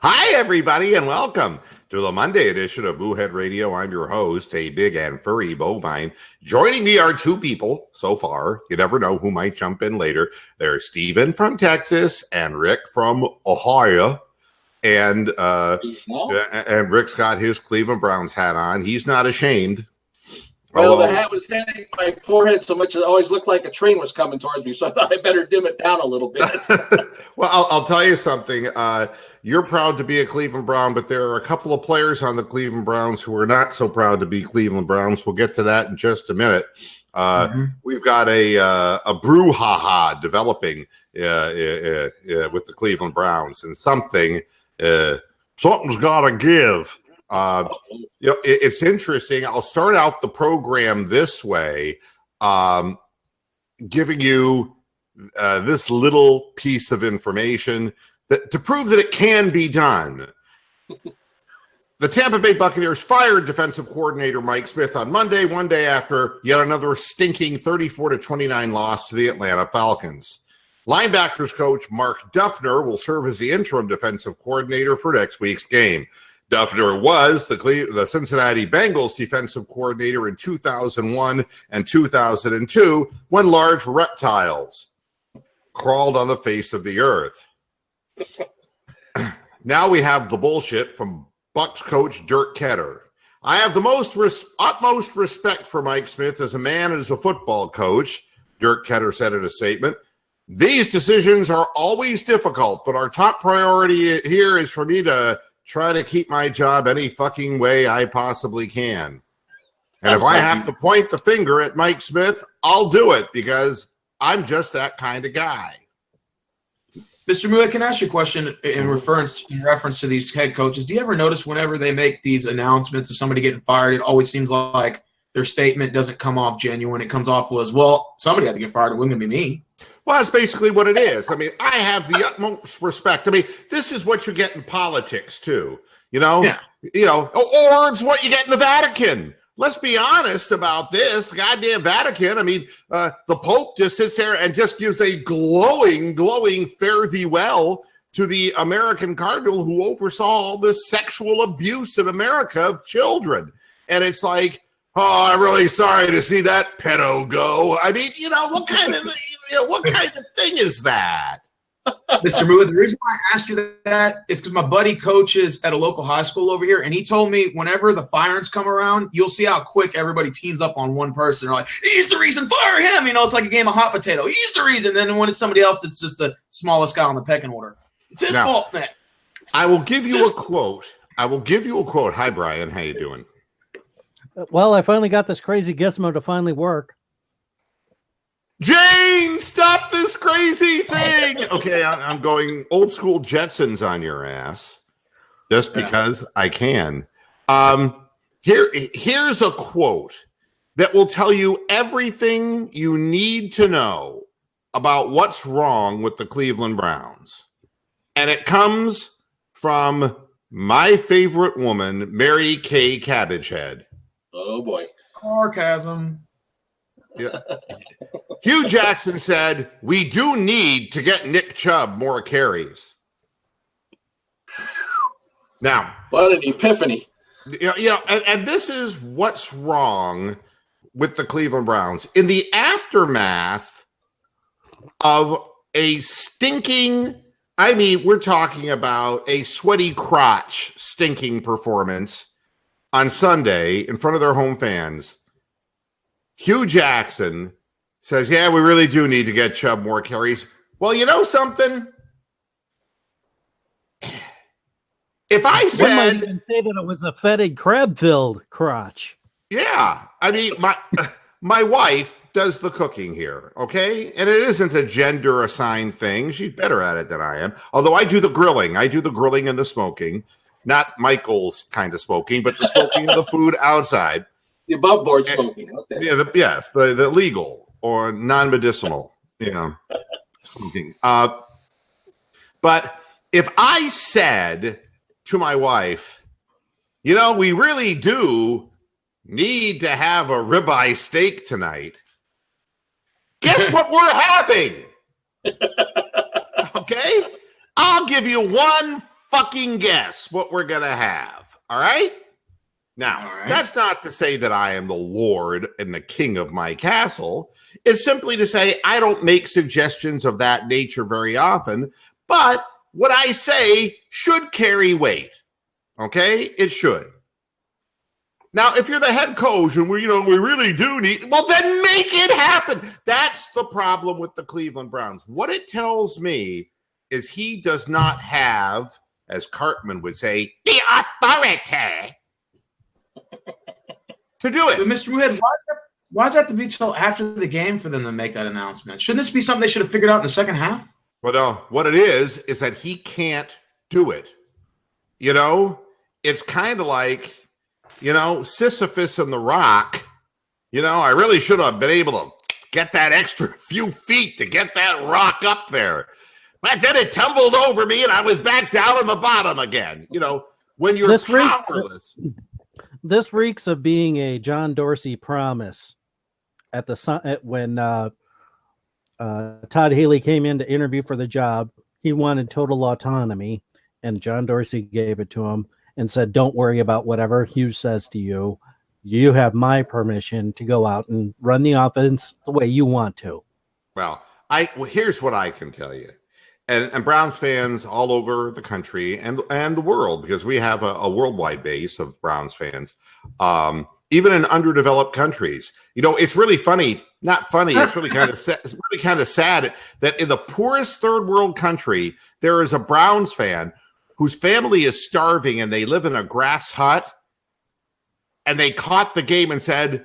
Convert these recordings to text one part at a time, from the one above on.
Hi, everybody, and welcome to the Monday edition of Boohead Radio. I'm your host, a big and furry bovine. Joining me are two people so far. You never know who might jump in later. There's Steven from Texas and Rick from Ohio. And Rick's got his Cleveland Browns hat on. He's not ashamed. Well, the hat was hitting my forehead so much it always looked like a train was coming towards me, so I thought I better dim it down a little bit. Well, I'll tell you something. You're proud to be a Cleveland Brown, but there are a couple of players on the Cleveland Browns who are not so proud to be Cleveland Browns. We'll get to that in just a minute. We've got a brouhaha developing with the Cleveland Browns, and something's got to give. It's interesting. I'll start out the program this way, giving you this little piece of information to prove that it can be done. The Tampa Bay Buccaneers fired defensive coordinator Mike Smith on Monday, one day after yet another stinking 34-29 loss to the Atlanta Falcons. Linebackers coach Mark Duffner will serve as the interim defensive coordinator for next week's game. Duffner was the Cincinnati Bengals defensive coordinator in 2001 and 2002 when large reptiles crawled on the face of the earth. Now we have the bullshit from Bucs coach Dirk Koetter. I have the utmost respect for Mike Smith as a man and as a football coach, Dirk Koetter said in a statement. These decisions are always difficult, but our top priority here is for me to try to keep my job any fucking way I possibly can. And if I have to point the finger at Mike Smith, I'll do it because I'm just that kind of guy. Mr. Moore, I can ask you a question in reference to these head coaches. Do you ever notice whenever they make these announcements of somebody getting fired, it always seems like their statement doesn't come off genuine. It comes off as, well, somebody had to get fired. It wasn't going to be me. Well, that's basically what it is. I mean, I have the utmost respect. I mean, this is what you get in politics, too. Or it's what you get in the Vatican. Let's be honest about this. The goddamn Vatican. I mean, the Pope just sits there and just gives a glowing fare thee well to the American cardinal who oversaw all this sexual abuse in America of children. And it's like, oh, I'm really sorry to see that pedo go. I mean, what kind of thing is that? Mr. Moore, the reason why I asked you that is because my buddy coaches at a local high school over here, and he told me whenever the firings come around, you'll see how quick everybody teams up on one person. They're like, he's the reason, fire him. It's like a game of hot potato. He's the reason. Then when it's somebody else, it's just the smallest guy on the pecking order. It's his fault, man. I will give you a quote. Hi, Brian. How you doing? Well, I finally got this crazy gizmo to finally work. Jane, stop this crazy thing. Okay, I'm going old school Jetsons on your ass just because I can. Here's a quote that will tell you everything you need to know about what's wrong with the Cleveland Browns. And it comes from my favorite woman, Mary Kay Cabbagehead. Oh, boy. Sarcasm. Yeah. Hugh Jackson said, we do need to get Nick Chubb more carries. Now, what an epiphany. And this is what's wrong with the Cleveland Browns. In the aftermath of a stinking, we're talking about a sweaty crotch stinking performance on Sunday in front of their home fans, Hugh Jackson says, yeah, we really do need to get Chubb more carries. Well, you know something? If I said... One might even say that it was a fetid crab-filled crotch. Yeah. My wife does the cooking here, okay? And it isn't a gender-assigned thing. She's better at it than I am. Although I do the grilling. I do the grilling and the smoking. Not Michael's kind of smoking, but the smoking of the food outside. The above board smoking. Okay. Yeah, the legal or non-medicinal, smoking. But if I said to my wife, we really do need to have a ribeye steak tonight, guess what we're having? Okay? I'll give you one fucking guess what we're going to have. All right? Now, that's not to say that I am the lord and the king of my castle. It's simply to say I don't make suggestions of that nature very often, but what I say should carry weight. Okay? It should. Now, if you're the head coach and we really do need, well, then make it happen. That's the problem with the Cleveland Browns. What it tells me is he does not have, as Cartman would say, the authority to do it. But Mr. Muhead, why does it have to be till after the game for them to make that announcement? Shouldn't this be something they should have figured out in the second half? Well, no, what it is that he can't do it. You know, it's kind of like, Sisyphus and the rock. I really should have been able to get that extra few feet to get that rock up there. But then it tumbled over me and I was back down on the bottom again. When you're powerless. This reeks of being a John Dorsey promise when Todd Haley came in to interview for the job. He wanted total autonomy, and John Dorsey gave it to him and said, don't worry about whatever Hughes says to you. You have my permission to go out and run the offense the way you want to. Well, here's what I can tell you. And Browns fans all over the country and the world, because we have a worldwide base of Browns fans, even in underdeveloped countries. It's really funny. Not funny. It's really kind of sad. It's really kind of sad that in the poorest third world country, there is a Browns fan whose family is starving and they live in a grass hut, and they caught the game and said,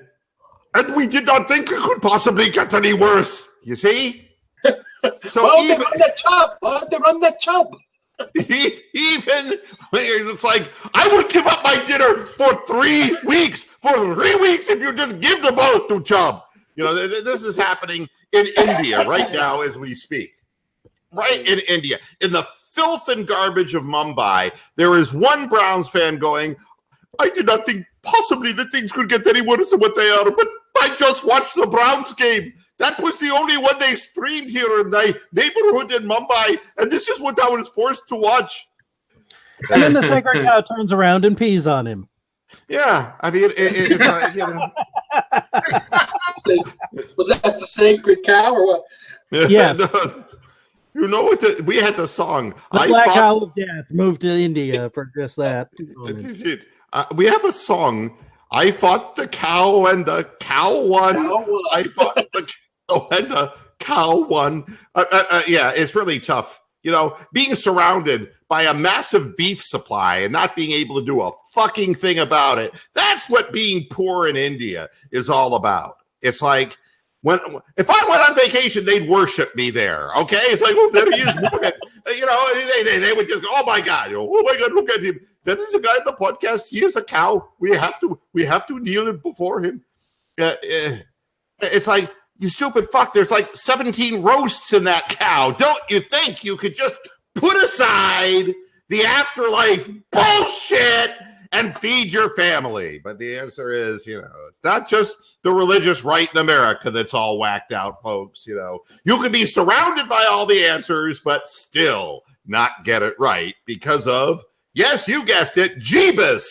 and we did not think it could possibly get any worse. You see? So they run the chub. Even when it's like, I would give up my dinner for 3 weeks. For 3 weeks if you just give the ball to Chubb. This is happening in India right now as we speak. Right in India. In the filth and garbage of Mumbai, there is one Browns fan going, I did not think possibly that things could get any worse than what they are, but I just watched the Browns game. That was the only one they streamed here in my neighborhood in Mumbai, and this is what I was forced to watch. And then the sacred cow turns around and pees on him. Yeah, I mean, it's Was that the sacred cow or what? Yes. We had the song. The Black Cow of Death moved to India for just that. We have a song. I fought the cow and the cow won. I fought the cow and the cow won. Yeah, it's really tough. Being surrounded by a massive beef supply and not being able to do a fucking thing about it. That's what being poor in India is all about. It's like, if I went on vacation, they'd worship me there. Okay, it's like, oh, there he is. They would just go, oh my god, look at him. That is a guy in the podcast. He is a cow. We have to kneel before him. It's like, you stupid fuck. There's like 17 roasts in that cow. Don't you think you could just put aside the afterlife bullshit and feed your family? But the answer is, it's not just the religious right in America that's all whacked out, folks. You could be surrounded by all the answers, but still not get it right because of, yes, you guessed it, Jeebus.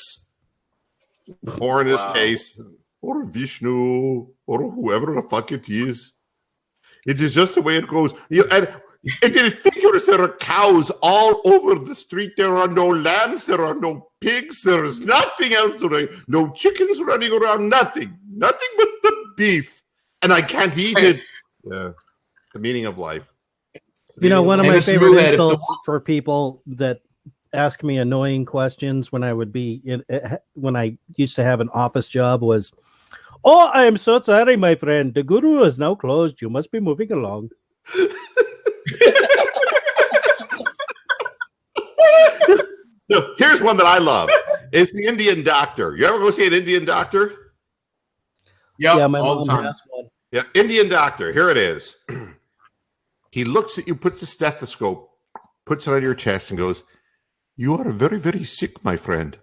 Or in this case, or Vishnu, or whoever the fuck it is. It is just the way it goes. And it is figures. There are cows all over the street. There are no lambs. There are no pigs. There is nothing else today. No chickens running around. Nothing. Nothing but the beef. And I can't eat it. Yeah. The meaning of life. One of my favorite insults for people that ask me annoying questions when I when I used to have an office job was, oh, I am so sorry, my friend. The guru is now closed. You must be moving along. No, here's one that I love. It's the Indian doctor. You ever go see an Indian doctor? Yep, yeah, my all mom the time. has one. Yeah, Indian doctor. Here it is. He looks at you, puts the stethoscope, puts it on your chest, and goes, "You are very, very sick, my friend."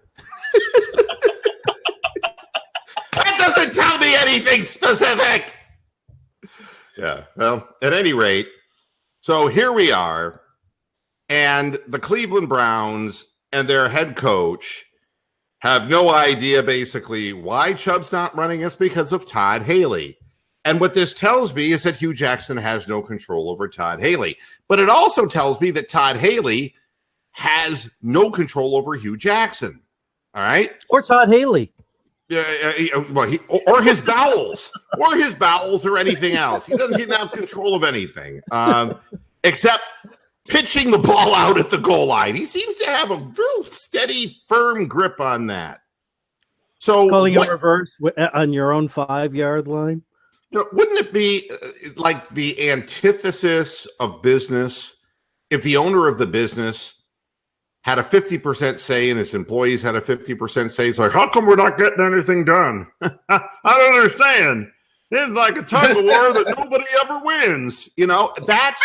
That doesn't tell me anything specific. Yeah, well, at any rate, so here we are. And the Cleveland Browns and their head coach have no idea basically why Chubb's not running. It's because of Todd Haley. And what this tells me is that Hugh Jackson has no control over Todd Haley. But it also tells me that Todd Haley has no control over Hugh Jackson. All right? Or Todd Haley. Or his bowels. Or his bowels or anything else. He doesn't have control of anything. Except pitching the ball out at the goal line. He seems to have a real steady, firm grip on that. So calling it reverse on your own 5-yard line? Wouldn't it be like the antithesis of business if the owner of the business had a 50% say and his employees had a 50% say? It's like, how come we're not getting anything done? I don't understand. It's like a tug of war that nobody ever wins. That's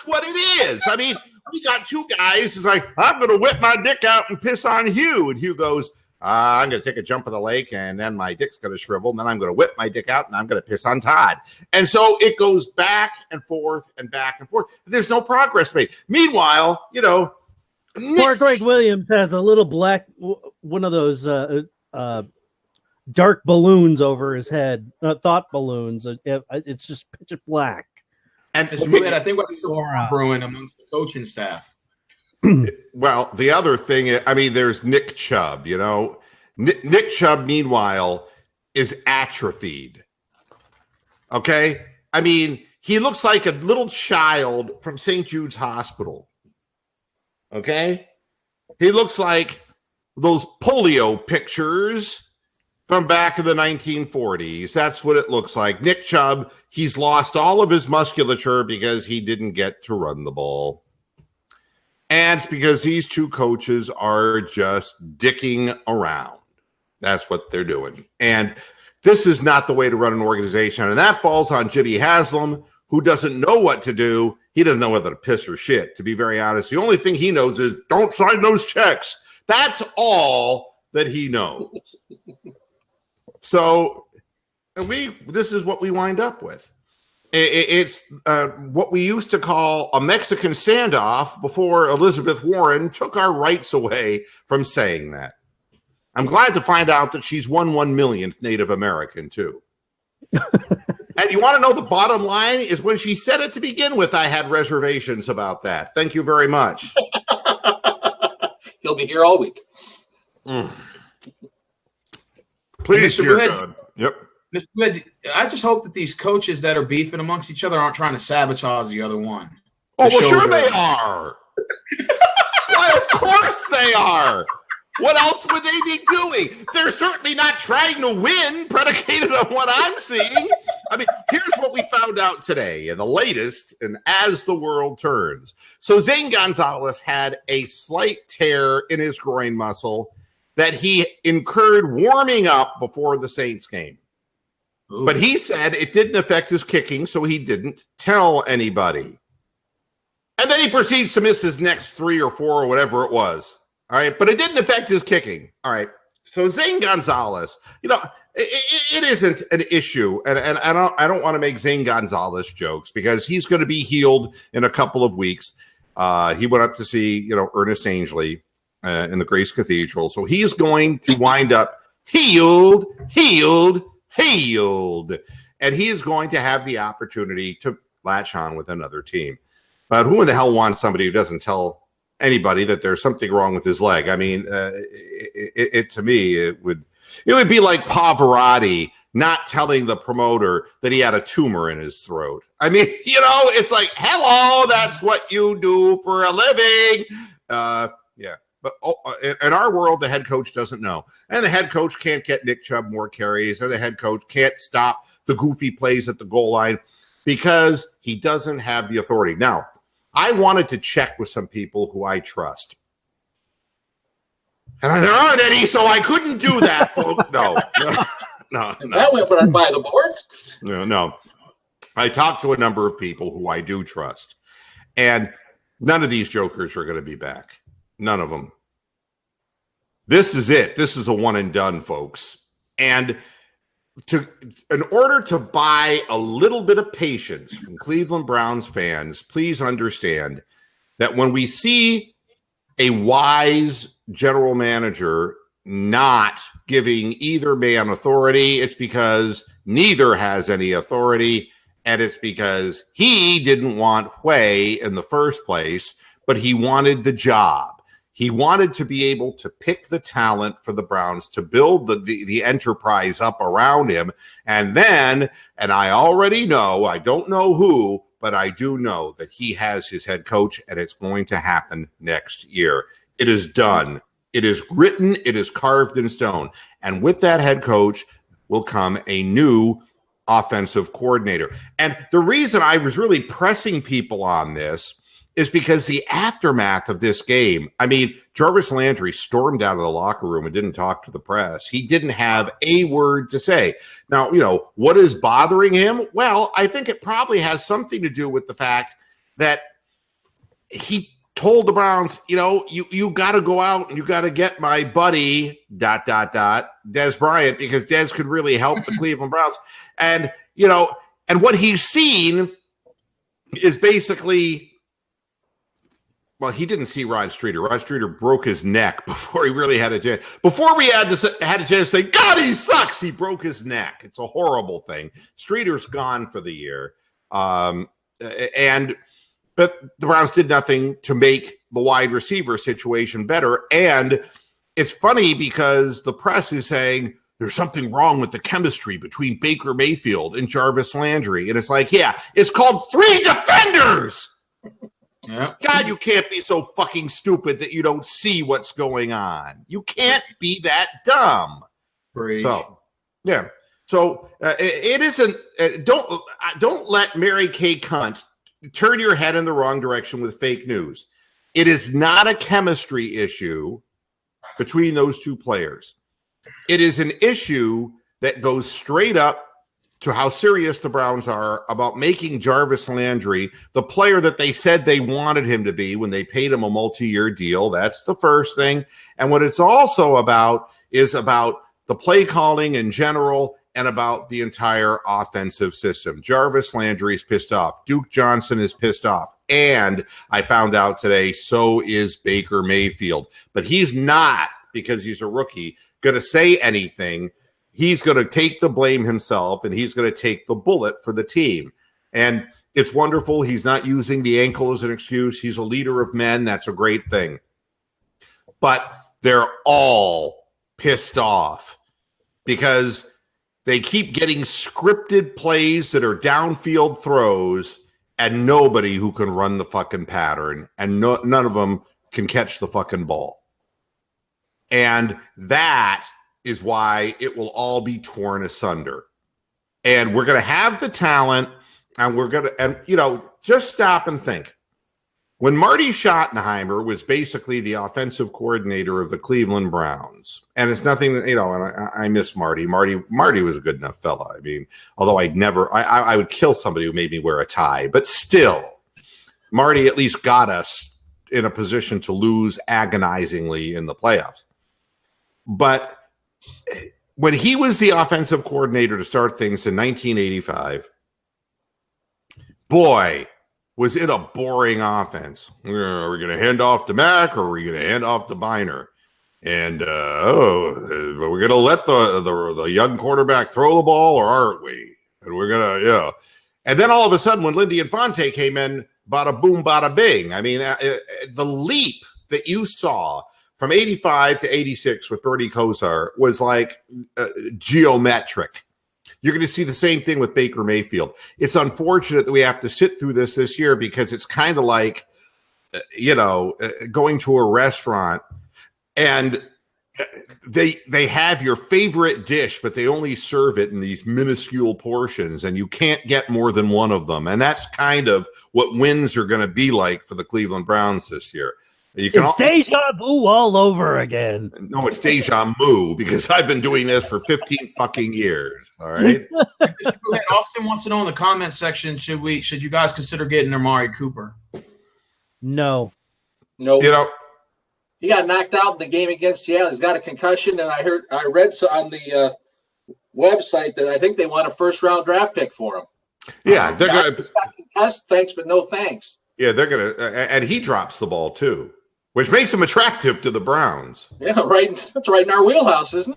what it is. I mean, we got two guys. It's like, I'm going to whip my dick out and piss on Hugh. And Hugh goes, I'm going to take a jump in the lake, and then my dick's going to shrivel, and then I'm going to whip my dick out, and I'm going to piss on Todd. And so it goes back and forth and back and forth. There's no progress made. Meanwhile, Poor Greg Williams has a little black, one of those dark balloons over his head, thought balloons. It's just pitch black. And I think what we saw brewing amongst the coaching staff. Well, the other thing, there's Nick Chubb, Nick Chubb, meanwhile, is atrophied. Okay? He looks like a little child from St. Jude's Hospital. Okay? He looks like those polio pictures from back in the 1940s. That's what it looks like. Nick Chubb, he's lost all of his musculature because he didn't get to run the ball. And it's because these two coaches are just dicking around. That's what they're doing. And this is not the way to run an organization. And that falls on Jimmy Haslam, who doesn't know what to do. He doesn't know whether to piss or shit, to be very honest. The only thing he knows is don't sign those checks. That's all that he knows. So this is what we wind up with. It's what we used to call a Mexican standoff before Elizabeth Warren took our rights away from saying that. I'm glad to find out that she's 1/1,000,000th Native American, too. And you want to know the bottom line is when she said it to begin with, I had reservations about that. Thank you very much. He'll be here all week. Please, dear God. Yep. Mr. Good, I just hope that these coaches that are beefing amongst each other aren't trying to sabotage the other one. Oh, well, sure they are. Why, of course they are. What else would they be doing? They're certainly not trying to win, predicated on what I'm seeing. Here's what we found out today in the latest, and as the world turns. So Zane Gonzalez had a slight tear in his groin muscle that he incurred warming up before the Saints game. Ooh. But he said it didn't affect his kicking, so he didn't tell anybody. And then he proceeds to miss his next 3 or 4 or whatever it was. All right, but it didn't affect his kicking. All right, so Zane Gonzalez, it isn't an issue, and I don't want to make Zane Gonzalez jokes because he's going to be healed in a couple of weeks. He went up to see Ernest Angley in the Grace Cathedral, so he's going to wind up healed, and he is going to have the opportunity to latch on with another team. But who in the hell wants somebody who doesn't tell anybody that there's something wrong with his leg? To me, it would be like Pavarotti not telling the promoter that he had a tumor in his throat. It's like, hello, that's what you do for a living. Yeah. But in our world, the head coach doesn't know. And the head coach can't get Nick Chubb more carries, and the head coach can't stop the goofy plays at the goal line because he doesn't have the authority. Now, I wanted to check with some people who I trust. And there aren't any, so I couldn't do that, folks. No. That went by the boards. No. I talked to a number of people who I do trust. And none of these jokers are going to be back. None of them. This is it. This is a one and done, folks. And in order to buy a little bit of patience from Cleveland Browns fans, please understand that when we see a wise general manager not giving either man authority, it's because neither has any authority, and it's because he didn't want Hui in the first place, but he wanted the job. He wanted to be able to pick the talent for the Browns, to build the enterprise up around him. And then, and I already know, I don't know who, but I do know that he has his head coach, and it's going to happen next year. It is done. It is written. It is carved in stone. And with that head coach will come a new offensive coordinator. And the reason I was really pressing people on this is because the aftermath of this game, I mean, Jarvis Landry stormed out of the locker room and didn't talk to the press. He didn't have a word to say. Now, you know, what is bothering him? Well, I think it probably has something to do with the fact that he told the Browns, you know, you got to go out and you got to get my buddy, ... Dez Bryant, because Dez could really help the Cleveland Browns. And, you know, and what he's seen is basically, well, he didn't see Rod Streeter. Rod Streeter broke his neck before he really had a chance. Before we had a chance to say, God, he sucks, he broke his neck. It's a horrible thing. Streeter's gone for the year. But the Browns did nothing to make the wide receiver situation better. And it's funny because the press is saying there's something wrong with the chemistry between Baker Mayfield and Jarvis Landry. And it's like, yeah, it's called 3 defenders. Yeah. God, you can't be so fucking stupid that you don't see what's going on. You can't be that dumb. Preach. So, yeah. So it isn't. Don't let Mary Kay Cunt turn your head in the wrong direction with fake news. It is not a chemistry issue between those two players. It is an issue that goes straight up to how serious the Browns are about making Jarvis Landry the player that they said they wanted him to be when they paid him a multi-year deal. That's the first thing. And what it's also about is about the play calling in general and about the entire offensive system. Jarvis Landry is pissed off. Duke Johnson is pissed off. And I found out today, so is Baker Mayfield. But he's not, because he's a rookie, going to say anything. He's going to take the blame himself, and he's going to take the bullet for the team. And it's wonderful. He's not using the ankle as an excuse. He's a leader of men. That's a great thing. But they're all pissed off because they keep getting scripted plays that are downfield throws and nobody who can run the fucking pattern, and none of them can catch the fucking ball. And that is why it will all be torn asunder. And we're going to have the talent, and we're going to, and you know, just stop and think. When Marty Schottenheimer was basically the offensive coordinator of the Cleveland Browns, and it's nothing, you know, and I miss Marty. Marty was a good enough fella. I mean, although I would kill somebody who made me wear a tie, but still, Marty at least got us in a position to lose agonizingly in the playoffs. But when he was the offensive coordinator to start things in 1985, boy, was it a boring offense. Are we going to hand off to Mack, or are we going to hand off to Biner? And we're going to let the young quarterback throw the ball, or aren't we? And we're going to, yeah. And then all of a sudden, when Lindy Infante came in, bada boom, bada bing. I mean, the leap that you saw from 85 to 86 with Bernie Kosar was like geometric. You're going to see the same thing with Baker Mayfield. It's unfortunate that we have to sit through this year, because it's kind of like, going to a restaurant and they have your favorite dish, but they only serve it in these minuscule portions, and you can't get more than one of them. And that's kind of what wins are going to be like for the Cleveland Browns this year. It's deja vu all over again. No, it's deja vu, because I've been doing this for 15 fucking years. All right. Austin wants to know in the comment section, should you guys consider getting Amari Cooper? No. You know, he got knocked out in the game against Seattle. He's got a concussion, and I read on the website that I think they want a first-round draft pick for him. Yeah, they're going to concussed. Thanks, but no thanks. Yeah, they're going to, and he drops the ball too, which makes him attractive to the Browns. Yeah, right. That's right in our wheelhouse, isn't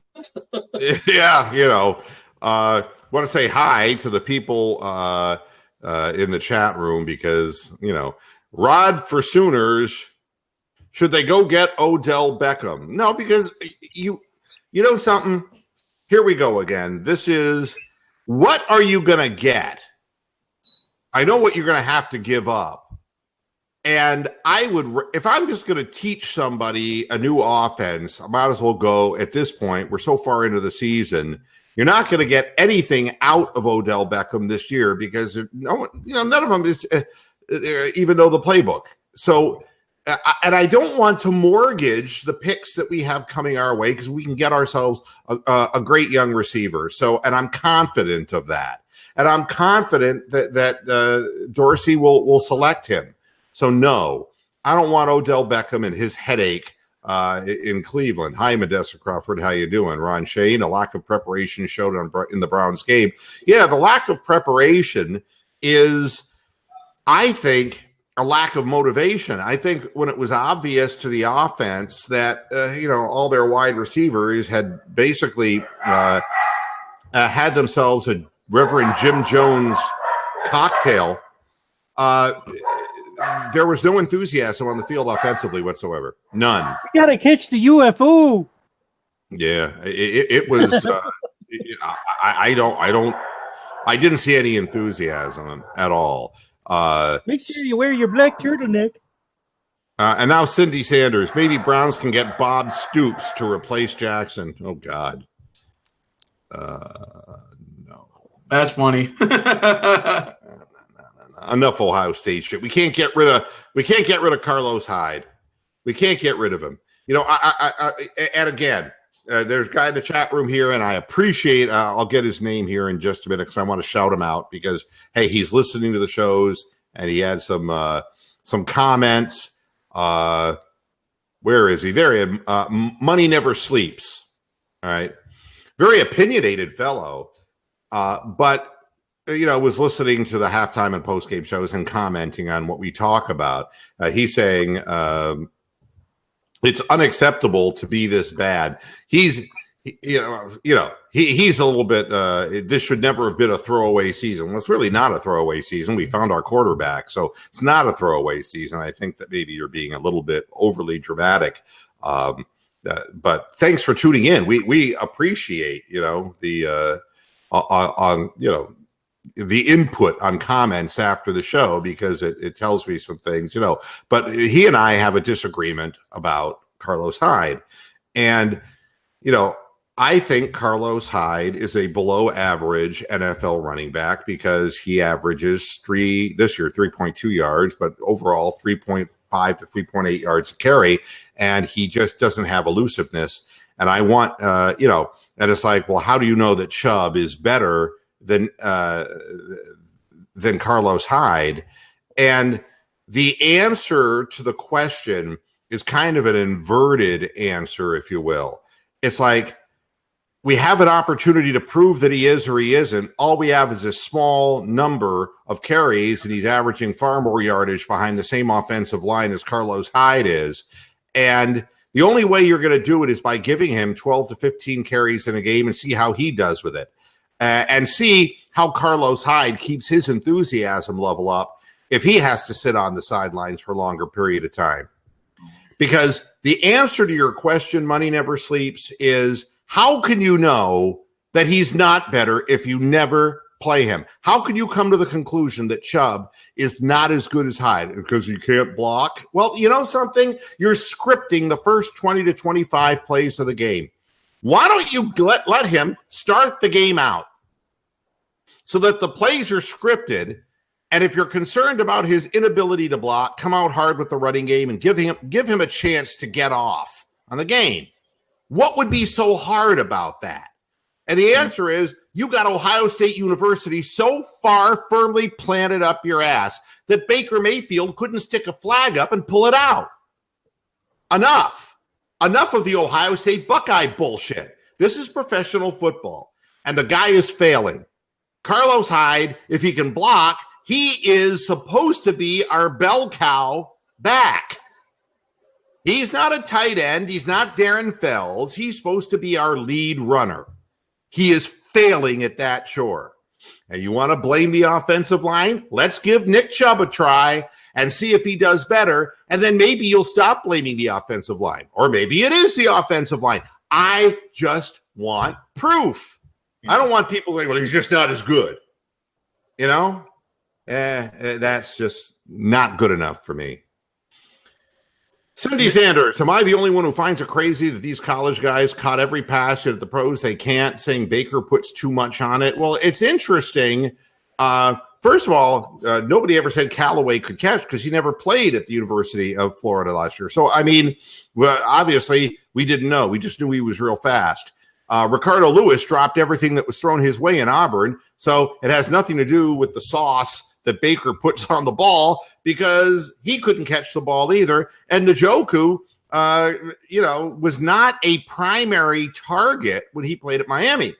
it? Yeah, want to say hi to the people in the chat room because, Rod for Sooners, should they go get Odell Beckham? No, because you know something? Here we go again. This is, what are you going to get? I know what you're going to have to give up. And I would, if I'm just going to teach somebody a new offense, I might as well go at this point. We're so far into the season. You're not going to get anything out of Odell Beckham this year because none of them is even know the playbook. So, and I don't want to mortgage the picks that we have coming our way because we can get ourselves a great young receiver. So, and I'm confident of that. And I'm confident that Dorsey will select him. So, no, I don't want Odell Beckham and his headache in Cleveland. Hi, Modesta Crawford. How you doing? Ron Shane, a lack of preparation showed in the Browns game. Yeah, the lack of preparation is, I think, a lack of motivation. I think when it was obvious to the offense that, all their wide receivers had basically had themselves a Reverend Jim Jones cocktail, there was no enthusiasm on the field offensively whatsoever. None. You got to catch the UFO. Yeah, it was. I didn't see any enthusiasm at all. Make sure you wear your black turtleneck. And now Cindy Sanders. Maybe Browns can get Bob Stoops to replace Jackson. Oh God. No. That's funny. Enough Ohio State shit. We can't get rid of Carlos Hyde. We can't get rid of him. And again, there's a guy in the chat room here, and I appreciate. I'll get his name here in just a minute because I want to shout him out because hey, he's listening to the shows and he had some comments. Where is he? There he is. Money never sleeps. All right, very opinionated fellow, but. Was listening to the halftime and postgame shows and commenting on what we talk about. He's saying it's unacceptable to be this bad. He's a little bit. This should never have been a throwaway season. Well, it's really not a throwaway season. We found our quarterback, so it's not a throwaway season. I think that maybe you're being a little bit overly dramatic. But thanks for tuning in. We appreciate the input on comments after the show because it tells me some things, but he and I have a disagreement about Carlos Hyde. And, I think Carlos Hyde is a below average NFL running back because he averages this year 3.2 yards, but overall 3.5 to 3.8 yards a carry. And he just doesn't have elusiveness. And I want, and it's like, well, how do you know that Chubb is better than Carlos Hyde? And the answer to the question is kind of an inverted answer, if you will. It's like we have an opportunity to prove that he is or he isn't. All we have is a small number of carries, and he's averaging far more yardage behind the same offensive line as Carlos Hyde is. And the only way you're going to do it is by giving him 12 to 15 carries in a game and see how he does with it. And see how Carlos Hyde keeps his enthusiasm level up if he has to sit on the sidelines for a longer period of time. Because the answer to your question, Money Never Sleeps, is how can you know that he's not better if you never play him? How can you come to the conclusion that Chubb is not as good as Hyde because you can't block? Well, you know something? You're scripting the first 20 to 25 plays of the game. Why don't you let him start the game out so that the plays are scripted? And if you're concerned about his inability to block, come out hard with the running game and give him a chance to get off on the game. What would be so hard about that? And the answer is you got Ohio State University so far firmly planted up your ass that Baker Mayfield couldn't stick a flag up and pull it out. Enough of the Ohio State Buckeye bullshit. This is professional football, and the guy is failing. Carlos Hyde, if he can block, he is supposed to be our bell cow back. He's not a tight end. He's not Darren Fells. He's supposed to be our lead runner. He is failing at that chore. And you want to blame the offensive line? Let's give Nick Chubb a try and see if he does better. And then maybe you'll stop blaming the offensive line. Or maybe it is the offensive line. I just want proof. I don't want people saying, well, he's just not as good. You know? That's just not good enough for me. Cindy Sanders, am I the only one who finds it crazy that these college guys caught every pass at the pros they can't, saying Baker puts too much on it? Well, it's interesting. First of all, nobody ever said Callaway could catch because he never played at the University of Florida last year. So, I mean, well, obviously, we didn't know. We just knew he was real fast. Ricardo Lewis dropped everything that was thrown his way in Auburn. So it has nothing to do with the sauce that Baker puts on the ball because he couldn't catch the ball either. And Njoku, was not a primary target when he played at Miami.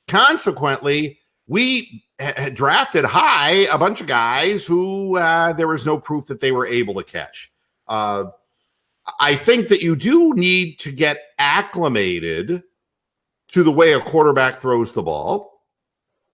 Consequently, we had drafted high a bunch of guys who there was no proof that they were able to catch. I think that you do need to get acclimated to the way a quarterback throws the ball.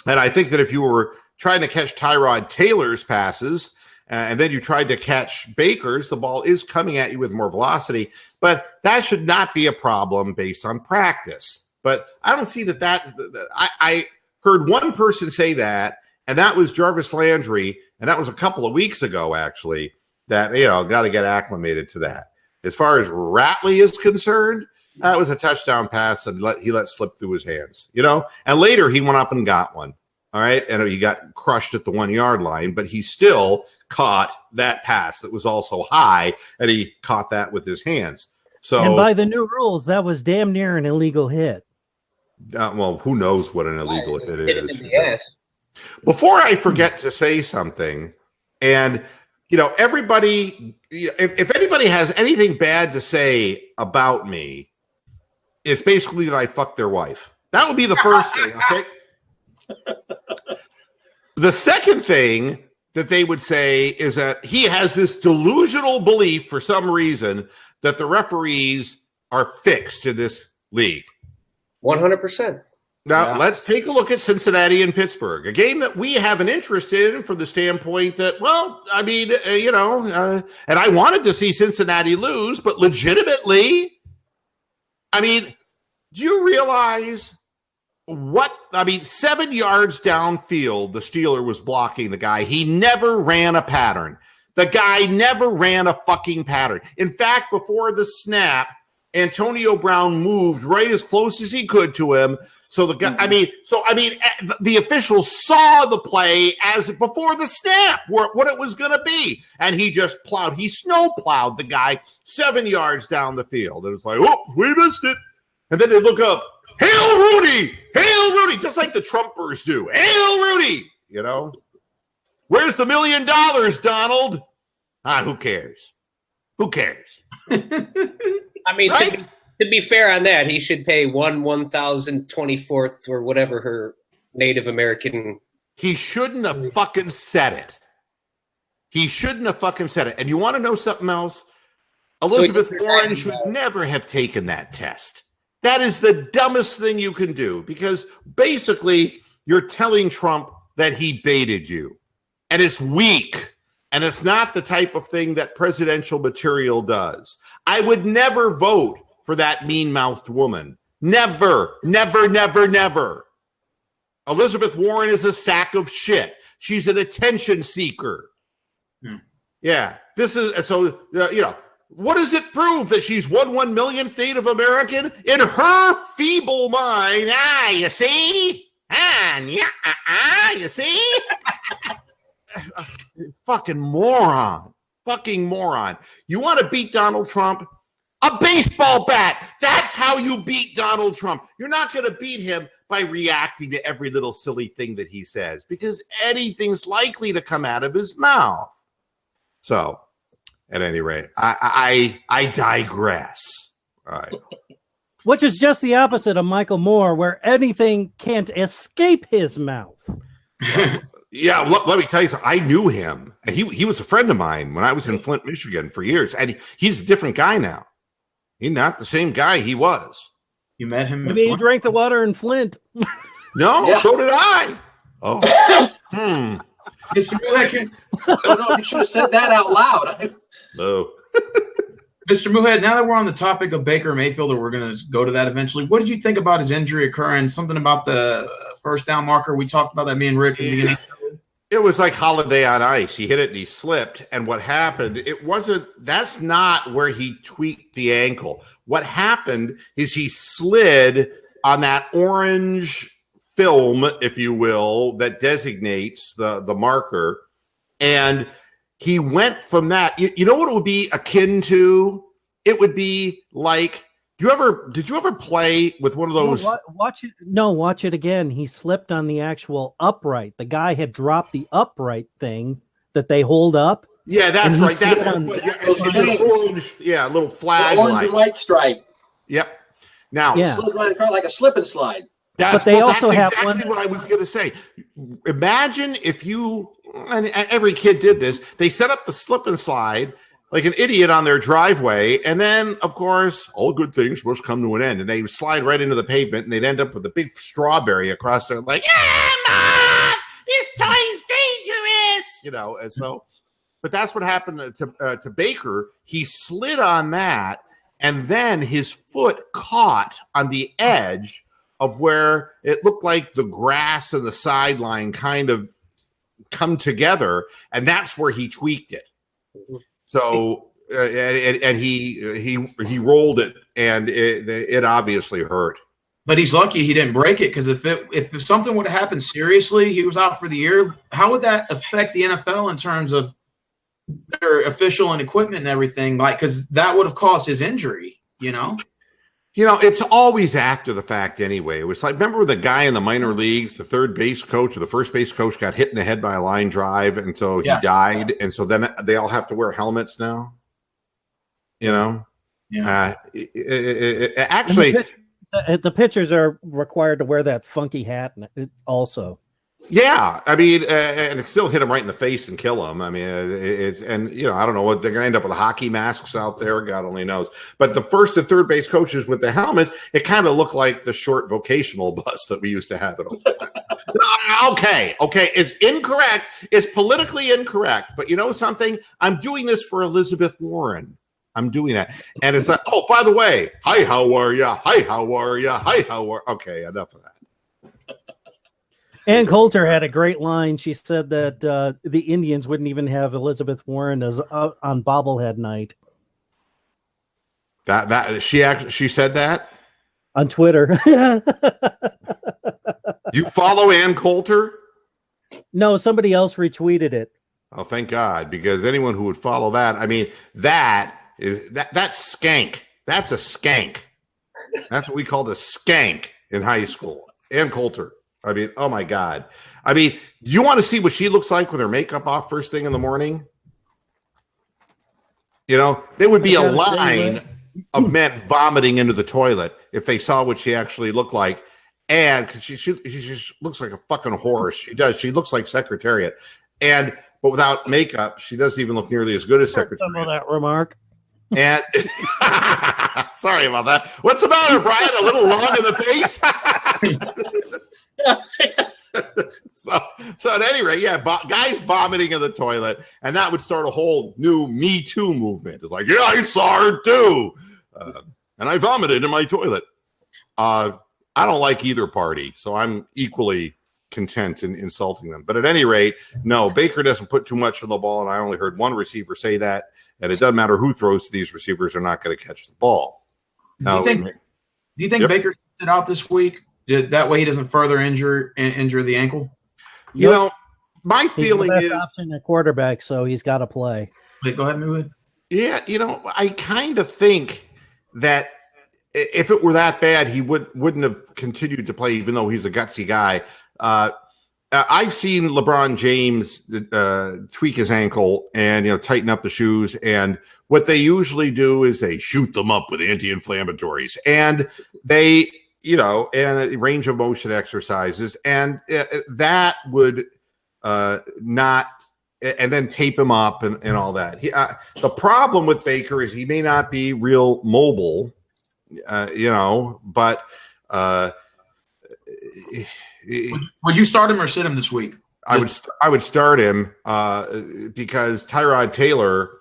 And I think that if you were trying to catch Tyrod Taylor's passes and then you tried to catch Baker's, the ball is coming at you with more velocity. But that should not be a problem based on practice. But I don't see that I heard one person say that, and that was Jarvis Landry, and that was a couple of weeks ago, actually, that, got to get acclimated to that. As far as Ratley is concerned, that was a touchdown pass that he let slip through his hands, And later he went up and got one, all right? And he got crushed at the 1 yard line, but he still caught that pass that was also high, and he caught that with his hands. So, and by the new rules, that was damn near an illegal hit. Well, who knows what an illegal hit is? Yes. Before I forget to say something, and everybody, if anybody has anything bad to say about me, it's basically that I fucked their wife. That would be the first thing, okay? The second thing that they would say is that he has this delusional belief for some reason that the referees are fixed in this league. 100%. Now, let's take a look at Cincinnati and Pittsburgh, a game that we have an interest in from the standpoint that, and I wanted to see Cincinnati lose, but legitimately, do you realize 7 yards downfield, the Steeler was blocking the guy. He never ran a pattern. The guy never ran a fucking pattern. In fact, before the snap, Antonio Brown moved right as close as he could to him. So the guy, the officials saw the play as before the snap, what it was going to be. And he just snow plowed the guy 7 yards down the field. And it's like, oh, we missed it. And then they look up, Hail Rudy! Hail Rudy! Just like the Trumpers do. Hail Rudy! Where's the $1 million, Donald? Who cares? Who cares? Right? To be fair on that, he should pay 1,024th or whatever her Native American. He shouldn't have fucking said it. He shouldn't have fucking said it. And you want to know something else? Elizabeth Warren should never have taken that test. That is the dumbest thing you can do because basically you're telling Trump that he baited you. And it's weak. And it's not the type of thing that presidential material does. I would never vote for that mean-mouthed woman. Never, never, never, never. Elizabeth Warren is a sack of shit. She's an attention seeker. Yeah. This is, so, what does it prove that she's 1 millionth Native American? In her feeble mind, you see? You see? Fucking moron. Fucking moron. You want to beat Donald Trump? A baseball bat. That's how you beat Donald Trump. You're not going to beat him by reacting to every little silly thing that he says because anything's likely to come out of his mouth. So, at any rate, I digress. All right. Which is just the opposite of Michael Moore, where anything can't escape his mouth. Yeah, let me tell you something. I knew him. He was a friend of mine when I was in Flint, Michigan for years. And he's a different guy now. He's not the same guy he was. You met him? Maybe he drank the water in Flint. No, so did I. Oh. Mr. Moohead, you should have said that out loud. No. Mr. Moohead, now that we're on the topic of Baker Mayfield, or we're going to go to that eventually, what did you think about his injury occurring? Something about the first down marker. We talked about that, me and Rick. Yeah. It was like Holiday on Ice. He hit it and he slipped. And what happened, that's not where he tweaked the ankle. What happened is he slid on that orange film, if you will, that designates the marker. And he went from that. You know what it would be akin to? It would be like, did you ever play with one of those? Watch it. No, watch it again. He slipped on the actual upright. The guy had dropped the upright thing that they hold up. Yeah, that's right. It's an orange, a little flag. Orange and white stripe. Yep. Now, slid right across like a slip and slide. But they also have exactly what I was going to say. Imagine if you, and every kid did this, they set up the slip and slide like an idiot on their driveway, and then, of course, all good things must come to an end, and they would slide right into the pavement, and they'd end up with a big strawberry across there, like, Mom, this toy's dangerous, and so, but that's what happened to Baker. He slid on that, and then his foot caught on the edge of where it looked like the grass and the sideline kind of come together, and that's where he tweaked it. So and he rolled it, and it obviously hurt. But he's lucky he didn't break it, because if something would have happened seriously, he was out for the year. How would that affect the NFL in terms of their official and equipment and everything? Like, because that would have caused his injury. It's always after the fact anyway. It was like, remember the guy in the minor leagues, the third base coach or the first base coach got hit in the head by a line drive, and so he died, and so then they all have to wear helmets now. Actually, the pitchers are required to wear that funky hat also. Yeah, I mean, and it still hit him right in the face and kill him. I mean, I don't know what they're going to end up with hockey masks out there. God only knows. But the first and third base coaches with the helmets, it kind of looked like the short vocational bus that we used to have at home. Okay, it's incorrect. It's politically incorrect. But you know something? I'm doing this for Elizabeth Warren. I'm doing that. And it's like, oh, by the way, hi, how are you? Hi, how are you? Hi, how are you? Okay, enough of that. Ann Coulter had a great line. She said that the Indians wouldn't even have Elizabeth Warren as on bobblehead night. That she said that on Twitter. You follow Ann Coulter? No, somebody else retweeted it. Oh, thank God, because anyone who would follow that, I mean, that's skank. That's a skank. That's what we called a skank in high school. Ann Coulter. I mean, oh my God. I mean, do you want to see what she looks like with her makeup off first thing in the morning? There would be a line of men vomiting into the toilet if they saw what she actually looked like. And she just looks like a fucking horse. She does. She looks like Secretariat. But without makeup, she doesn't even look nearly as good as Secretariat. Some of that remark. And sorry about that. What's the matter, Brian? A little long in the face? So at any rate, guys vomiting in the toilet, and that would start a whole new Me Too movement. It's like, I saw her too, and I vomited in my toilet. I don't like either party, so I'm equally content in insulting them. But at any rate, no, Baker doesn't put too much on the ball, and I only heard one receiver say that, and it doesn't matter who throws to these receivers, are not going to catch the ball. Do you think Baker sit out this week? That way he doesn't further injure the ankle? My feeling is option at quarterback, so he's got to play. Wait, go ahead, move it. Yeah, I kind of think that if it were that bad, he wouldn't have continued to play, even though he's a gutsy guy. I've seen LeBron James tweak his ankle and tighten up the shoes, and what they usually do is they shoot them up with anti-inflammatories, and they and range of motion exercises, and that would not and then tape him up and all that. The problem with Baker is he may not be real mobile, but would you start him or sit him this week? I would start him because Tyrod Taylor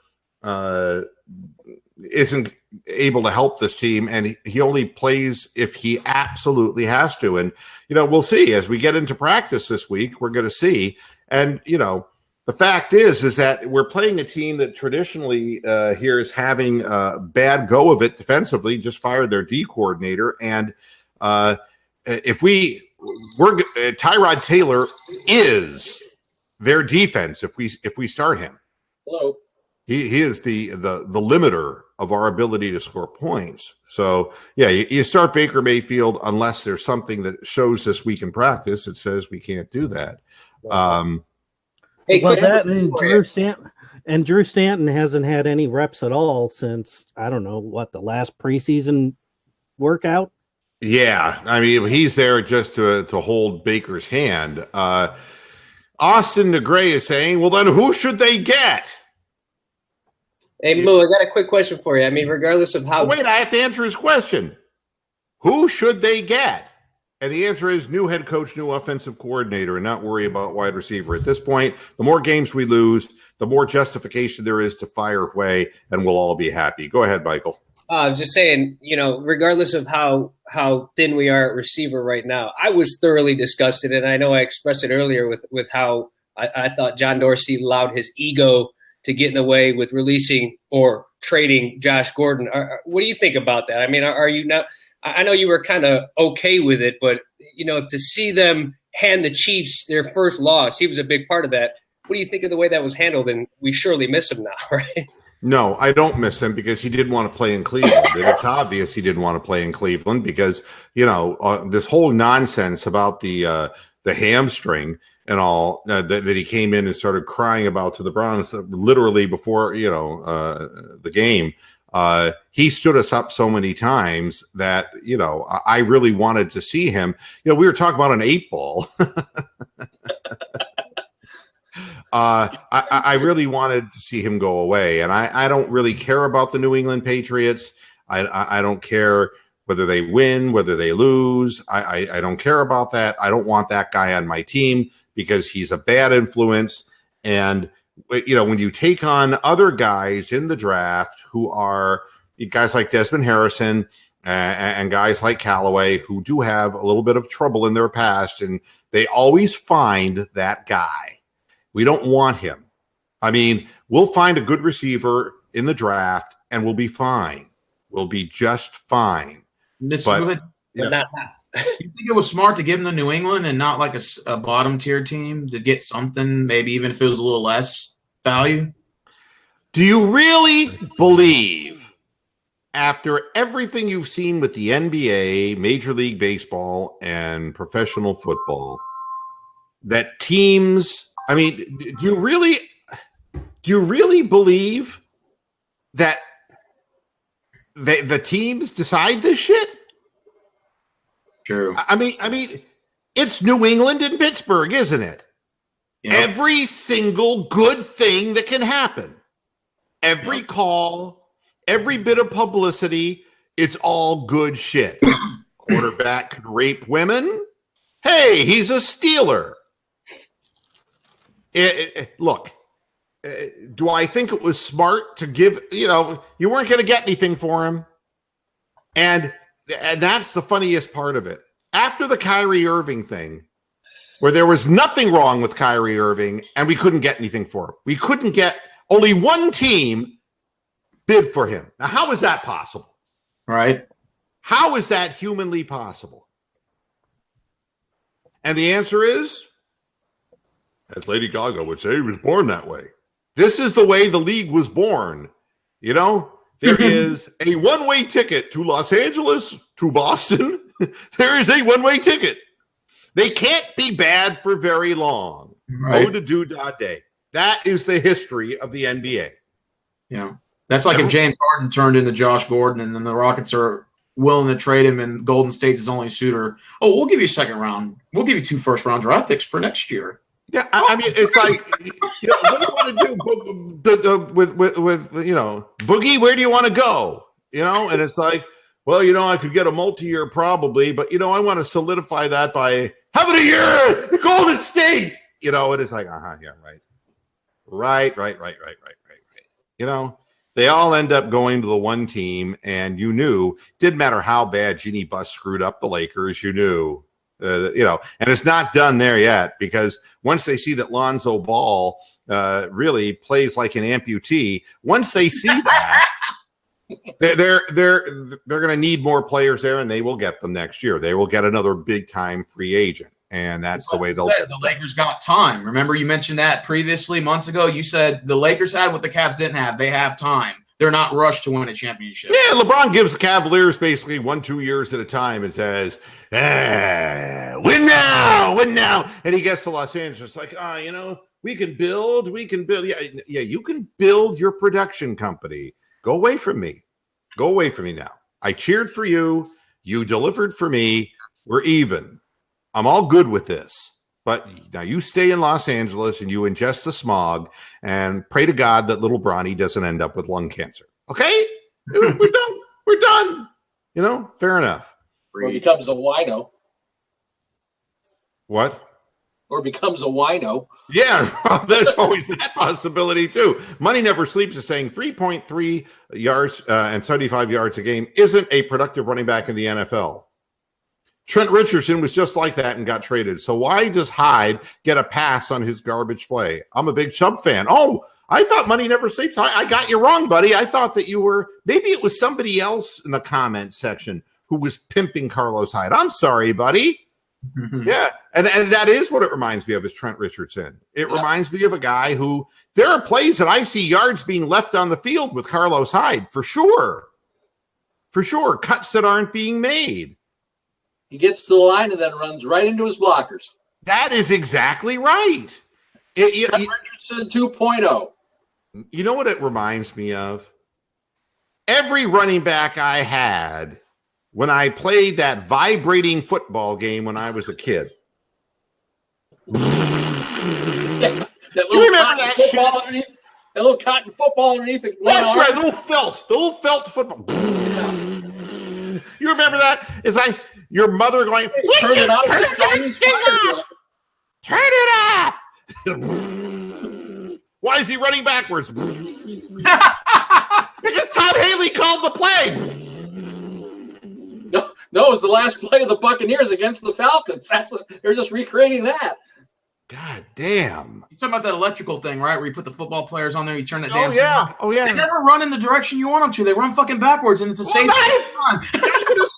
isn't able to help this team, and he only plays if he absolutely has to. And we'll see as we get into practice this week. We're going to see, and the fact is that we're playing a team that traditionally here is having a bad go of it defensively. Just fired their D coordinator, and if Tyrod Taylor is their defense. If we start him, hello, he is the limiter of our ability to score points. So yeah, you start Baker Mayfield unless there's something that shows this week in practice that says we can't do that. Hey, that and Drew Stanton hasn't had any reps at all since I don't know the last preseason workout. Yeah, I mean he's there just to hold Baker's hand. Austin DeGray is saying, well, then who should they get? Hey, Moo, I got a quick question for you. I mean, regardless of how... Oh, wait, I have to answer his question. Who should they get? And the answer is new head coach, new offensive coordinator, and not worry about wide receiver. At this point, the more games we lose, the more justification there is to fire Way, and we'll all be happy. Go ahead, Michael. I was just saying, regardless of how thin we are at receiver right now, I was thoroughly disgusted, and I know I expressed it earlier with how I thought John Dorsey allowed his ego to get in the way with releasing or trading Josh Gordon. What do you think about that? I mean, are you not – I know you were kind of okay with it, but, to see them hand the Chiefs their first loss, he was a big part of that. What do you think of the way that was handled? And we surely miss him now, right? No, I don't miss him because he didn't want to play in Cleveland. And it's obvious he didn't want to play in Cleveland because, this whole nonsense about the hamstring and all that he came in and started crying about to the Browns literally before, the game. He stood us up so many times that, I really wanted to see him. We were talking about an 8-ball. I really wanted to see him go away, and I don't really care about the New England Patriots. I don't care whether they win, whether they lose. I don't care about that. I don't want that guy on my team because he's a bad influence. And, when you take on other guys in the draft who are guys like Desmond Harrison and guys like Callaway who do have a little bit of trouble in their past, and they always find that guy. We don't want him. I mean, we'll find a good receiver in the draft and we'll be fine. We'll be just fine. You think it was smart to give him to New England and not like a bottom tier team to get something, maybe even if it was a little less value? Do you really believe, after everything you've seen with the NBA, Major League Baseball, and professional football, that teams... I mean, do you really believe that the teams decide this shit? True. I mean, it's New England and Pittsburgh, isn't it? Yep. Every single good thing that can happen, every call, every bit of publicity, it's all good shit. Quarterback could rape women. Hey, he's a Steeler. Look, do I think it was smart to give, you weren't going to get anything for him. And that's the funniest part of it. After the Kyrie Irving thing, where there was nothing wrong with Kyrie Irving and we couldn't get anything for him. We couldn't get, only one team bid for him. Now, how is that possible? Right. How is that humanly possible? And the answer is, as Lady Gaga would say, he was born that way. This is the way the league was born. There is a one-way ticket to Los Angeles, to Boston. There is a one-way ticket. They can't be bad for very long. Right. Oh, to do day. That is the history of the NBA. Yeah. That's like if James Harden turned into Josh Gordon and then the Rockets are willing to trade him and Golden State's his only suitor. Oh, we'll give you a second round. We'll give you 2 first-round draft picks for next year. Yeah, I mean, it's like, what do you want to do with Boogie? Where do you want to go? And it's like, well, I could get a multi-year probably, but I want to solidify that by having a year at Golden State. And it's like, yeah, right. They all end up going to the one team, and didn't matter how bad Jeannie Buss screwed up the Lakers, and it's not done there yet, because once they see that Lonzo Ball really plays like an amputee, once they see that, they're going to need more players there, and they will get them next year. They will get another big time free agent, and that's the way they'll get them. The Lakers got time. Remember, you mentioned that previously months ago. You said the Lakers had what the Cavs didn't have. They have time. They're not rushed to win a championship. Yeah, LeBron gives the Cavaliers basically 1-2 years at a time and says, win now. And he gets to Los Angeles like, we can build. Yeah, you can build your production company. Go away from me now. I cheered for you. You delivered for me. We're even. I'm all good with this. But now you stay in Los Angeles and you ingest the smog and pray to God that little Bronny doesn't end up with lung cancer. Okay? We're done. We're done. Fair enough. Or becomes a wino. What? Or becomes a wino. Yeah, there's always that possibility too. Money Never Sleeps is saying 3.3 yards and 75 yards a game isn't a productive running back in the NFL. Trent Richardson was just like that and got traded. So why does Hyde get a pass on his garbage play? I'm a big Chubb fan. Oh, I thought Money Never Sleeps. I got you wrong, buddy. I thought that you were – maybe it was somebody else in the comments section who was pimping Carlos Hyde. I'm sorry, buddy. Yeah, and that is what it reminds me of, is Trent Richardson. It reminds me of a guy who – there are plays that I see yards being left on the field with Carlos Hyde, for sure. For sure, cuts that aren't being made. He gets to the line and then runs right into his blockers. That is exactly right. Richardson 2.0. You know what it reminds me of? Every running back I had when I played that vibrating football game when I was a kid. That little cotton football underneath. That little cotton football underneath it. That's right, the little felt football. You remember that? It's like your mother going, turn it off. Why is he running backwards? Because Todd Haley called the play. No, it was the last play of the Buccaneers against the Falcons. They're just recreating that. God damn. You're talking about that electrical thing, right? Where you put the football players on there, you turn that damn thing on. Oh, yeah. They never run in the direction you want them to. They run fucking backwards, and it's a safe run.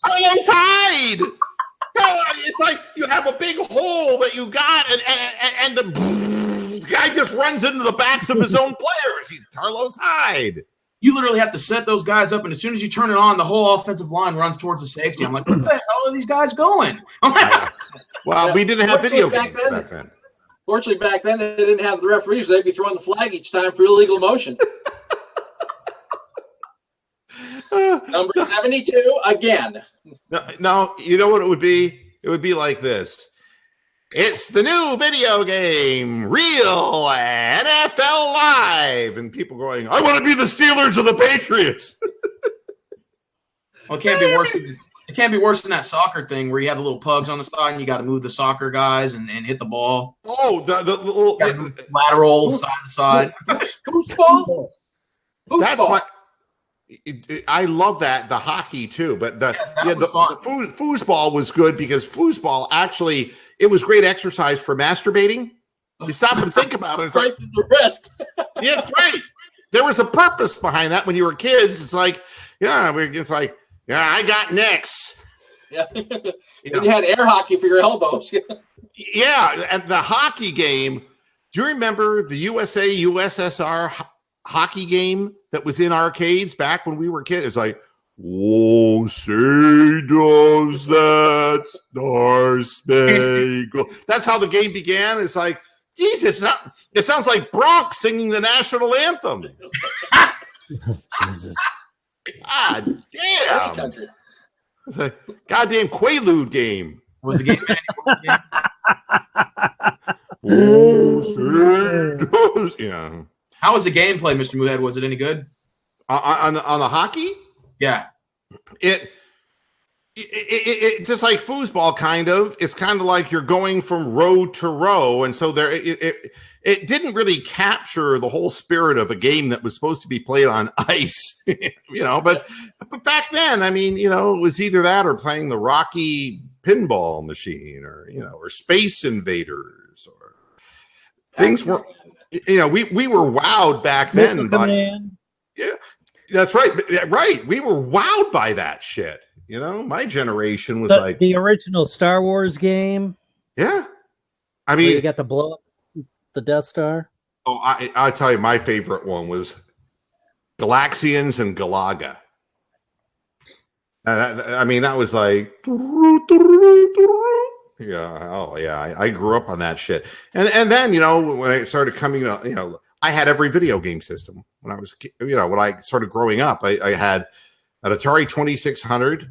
Carlos Hyde. It's like you have a big hole that you got, and the guy just runs into the backs of his own players. He's Carlos Hyde. You literally have to set those guys up, and as soon as you turn it on, the whole offensive line runs towards the safety. I'm like, where the hell are these guys going? Well, we didn't have video games back then. Fortunately, back then, they didn't have the referees. They'd be throwing the flag each time for illegal motion. Number 72, again. No, you know what it would be? It would be like this. It's the new video game, Real NFL Live. And people going, I want to be the Steelers or the Patriots. Well, it can't be worse than this. It can't be worse than that soccer thing where you have the little pugs on the side and you got to move the soccer guys and hit the ball. Oh, the little lateral side to side. Foosball. That's what I love that. The hockey too, but the foosball was good because foosball actually it was great exercise for masturbating. You stop and think about it. It's right like, the rest. Yeah, that's right. There was a purpose behind that when you were kids. It's like, I got necks. Yeah. You had air hockey for your elbows. Yeah, and the hockey game. Do you remember the USA-USSR hockey game that was in arcades back when we were kids? It's like, oh, say does that Star Spangled. That's how the game began. It's like, Jesus, it sounds like Bronx singing the national anthem. Jesus. God damn. It's a goddamn Quaalude game. Was the game You know. How was the gameplay, Mr. Moohead? Was it any good? On the hockey? Yeah. It just like foosball, kind of. It's kind of like you're going from row to row, and so there it didn't really capture the whole spirit of a game that was supposed to be played on ice, you know. But back then, I mean, you know, it was either that or playing the Rocky pinball machine, or you know, or Space Invaders, or things were, you know, we were wowed back then. Yeah, that's right, right. We were wowed by that shit. You know, my generation was like the original Star Wars game. Yeah, I mean, you got to blow up the Death Star. Oh, I'll tell you, my favorite one was Galaxians and Galaga. I mean, that was like, yeah, oh yeah, I grew up on that shit. And then, you know, when I started coming, you know, I had every video game system when I was, you know, when I started growing up. I had an Atari 2600.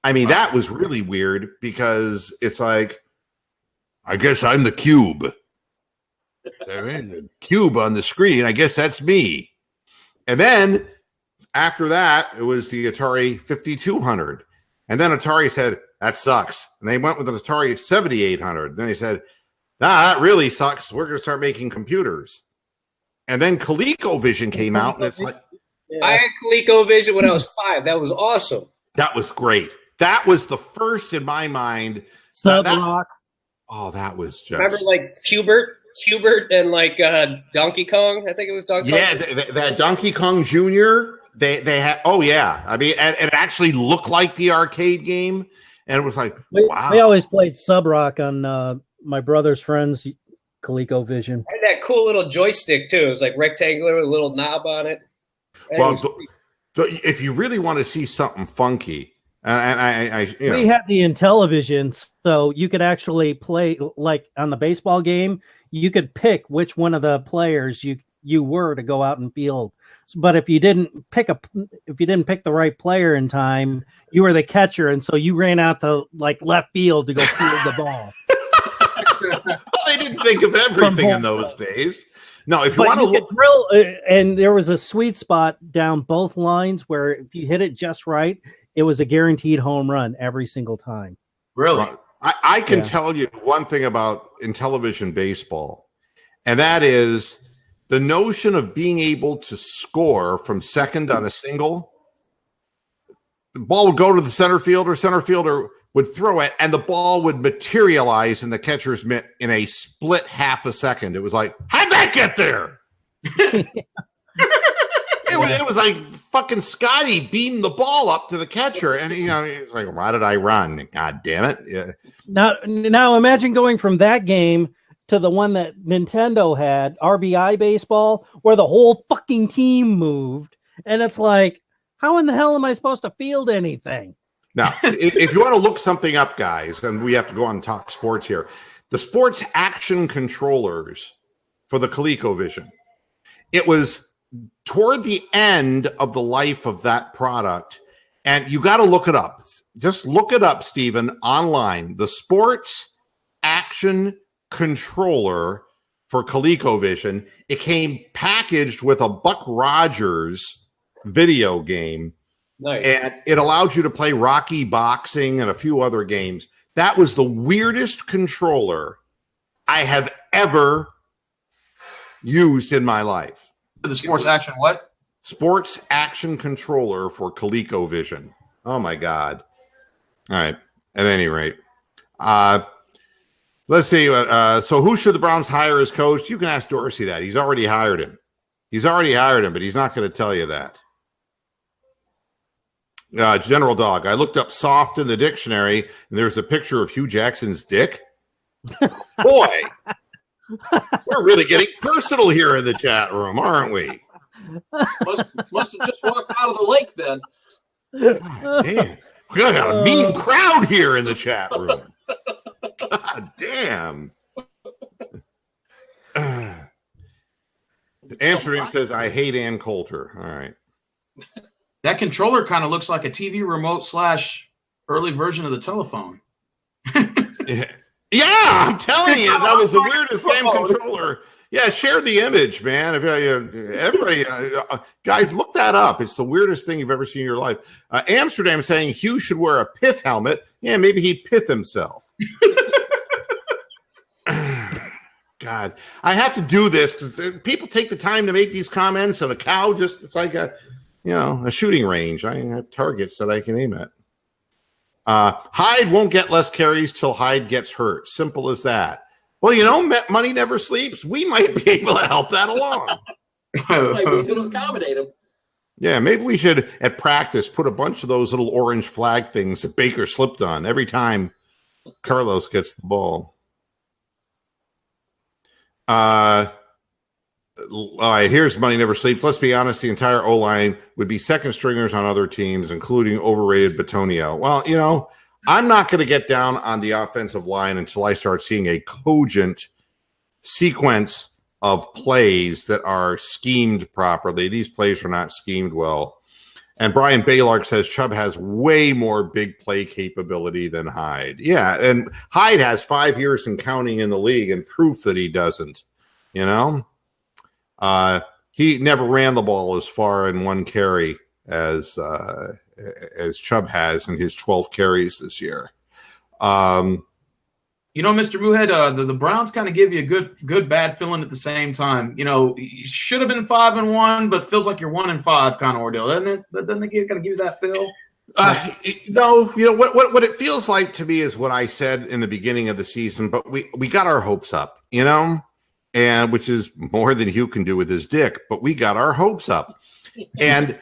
I mean, that was really weird because it's like, I guess I'm the cube. They're in the cube on the screen. I guess that's me. And then after that, it was the Atari 5200. And then Atari said, that sucks. And they went with the Atari 7800. Then they said, nah, that really sucks. We're going to start making computers. And then ColecoVision came out, and it's like, I had ColecoVision when I was 5. That was awesome. That was great. That was the first in my mind. Sub-Rock. Oh, that was just. Remember, like Hubert, and like Donkey Kong. I think it was Donkey Kong. Yeah, that Donkey Kong Jr. They had. Oh yeah, I mean, and it actually looked like the arcade game, and it was like, wow. We always played Sub-Rock on my brother's friend's ColecoVision. I had that cool little joystick too. It was like rectangular with a little knob on it. Well, if you really want to see something funky, and I you know. We had the Intellivision, so you could actually play, like on the baseball game, you could pick which one of the players you were to go out and field. But if you didn't pick the right player in time, you were the catcher, and so you ran out to like left field to go field the ball. Well, they didn't think of everything in those days. No, if you want to drill, and there was a sweet spot down both lines where if you hit it just right, it was a guaranteed home run every single time. Really? I can tell you one thing about Intellivision baseball, and that is the notion of being able to score from second on a single. The ball would go to the center fielder would throw it, and the ball would materialize in the catcher's mitt in a split half a second. It was like, how'd that get there? It was like fucking Scotty beamed the ball up to the catcher, and you know, he's like, why did I run? God damn it. Yeah. Now imagine going from that game to the one that Nintendo had, RBI baseball, where the whole fucking team moved, and it's like, how in the hell am I supposed to field anything? Now, if you want to look something up, guys, and we have to go on and talk sports here, the sports action controllers for the ColecoVision, it was toward the end of the life of that product, and you got to look it up. Just look it up, Stephen, online. The sports action controller for ColecoVision. It came packaged with a Buck Rogers video game. Nice. And it allowed you to play Rocky Boxing and a few other games. That was the weirdest controller I have ever used in my life. The sports action what? Sports action controller for ColecoVision. Oh, my God. All right. At any rate. Let's see. So who should the Browns hire as coach? You can ask Dorsey that. He's already hired him. But he's not going to tell you that. General Dog, I looked up soft in the dictionary, and there's a picture of Hugh Jackson's dick. Boy, we're really getting personal here in the chat room, aren't we? Must have just walked out of the lake then. God damn. We got a mean crowd here in the chat room. God damn. Amsterdam says, I hate Ann Coulter. All right. That controller kind of looks like a TV remote / early version of the telephone. Yeah, I'm telling you, that was the weirdest game controller. Yeah, share the image, man. If everybody, guys, look that up. It's the weirdest thing you've ever seen in your life. Amsterdam saying Hugh should wear a pith helmet. Yeah, maybe he'd pith himself. God, I have to do this because people take the time to make these comments, and a cow it's like a shooting range. I have targets that I can aim at. Hyde won't get less carries till Hyde gets hurt. Simple as that. Well, money never sleeps. We might be able to help that along. Might be able to accommodate him. Yeah, maybe we should, at practice, put a bunch of those little orange flag things that Baker slipped on every time Carlos gets the ball. All right, here's money never sleeps. Let's be honest, the entire O-line would be second stringers on other teams, including overrated Batonio. Well, I'm not going to get down on the offensive line until I start seeing a cogent sequence of plays that are schemed properly. These plays are not schemed well. And Brian Baylark says Chubb has way more big play capability than Hyde. Yeah, and Hyde has 5 years and counting in the league and proof that he doesn't, He never ran the ball as far in one carry as Chubb has in his 12 carries this year. Mr. Moohead, the Browns kind of give you a good, bad feeling at the same time. You should have been 5-1, but feels like you're 1-5 kind of ordeal, doesn't it? Doesn't it kind of give you that feel? No. What it feels like to me is what I said in the beginning of the season. But we got our hopes up, and which is more than Hugh can do with his dick. But we got our hopes up, and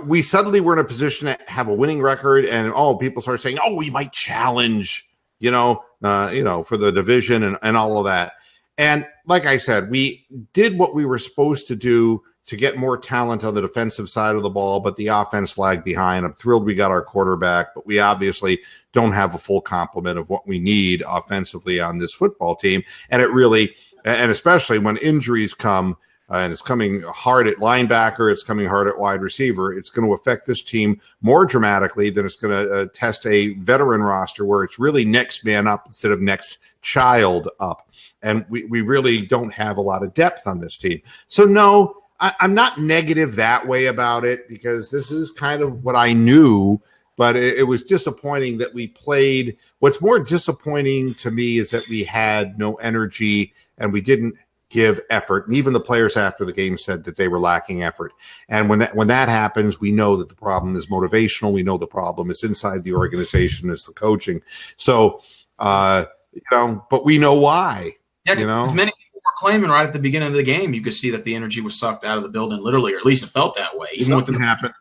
we suddenly were in a position to have a winning record, and people start saying, we might challenge. For the division and all of that. And like I said, we did what we were supposed to do to get more talent on the defensive side of the ball, but the offense lagged behind. I'm thrilled we got our quarterback, but we obviously don't have a full complement of what we need offensively on this football team. And it really, and especially when injuries come, and it's coming hard at linebacker, it's coming hard at wide receiver, it's going to affect this team more dramatically than it's going to test a veteran roster where it's really next man up instead of next child up. And we really don't have a lot of depth on this team. So, no, I'm not negative that way about it because this is kind of what I knew, but it was disappointing that we played. What's more disappointing to me is that we had no energy and we didn't give effort, and even the players after the game said that they were lacking effort. And when that happens, we know that the problem is motivational. We know the problem is inside the organization, it's the coaching. So, but we know why. Yeah, many people were claiming right at the beginning of the game, you could see that the energy was sucked out of the building, literally, or at least it felt that way. Something happened,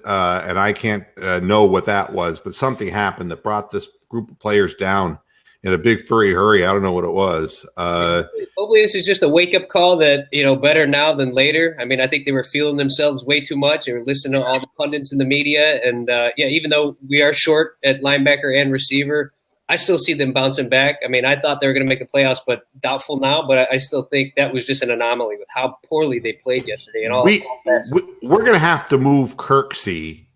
and I can't know what that was, but something happened that brought this group of players down in a big furry hurry. I don't know what it was. Hopefully this is just a wake-up call that, better now than later. I mean, I think they were feeling themselves way too much. They were listening to all the pundits in the media. And, even though we are short at linebacker and receiver, I still see them bouncing back. I mean, I thought they were going to make the playoffs, but doubtful now. But I still think that was just an anomaly with how poorly they played yesterday. And we're going to have to move Kirksey,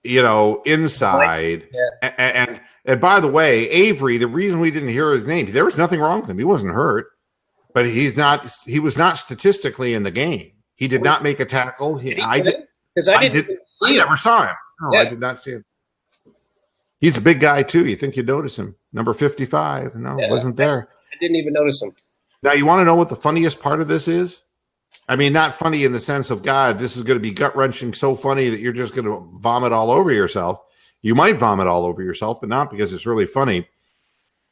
inside. Yeah. And by the way, Avery, the reason we didn't hear his name, there was nothing wrong with him. He wasn't hurt, but he was not statistically in the game. He did not make a tackle. I never saw him. No, yeah. I did not see him. He's a big guy too. You think you'd notice him. Number 55. No, wasn't there. I didn't even notice him. Now, you want to know what the funniest part of this is? I mean, not funny in the sense of, God, this is going to be gut-wrenching, so funny that you're just going to vomit all over yourself. You might vomit all over yourself, but not because it's really funny,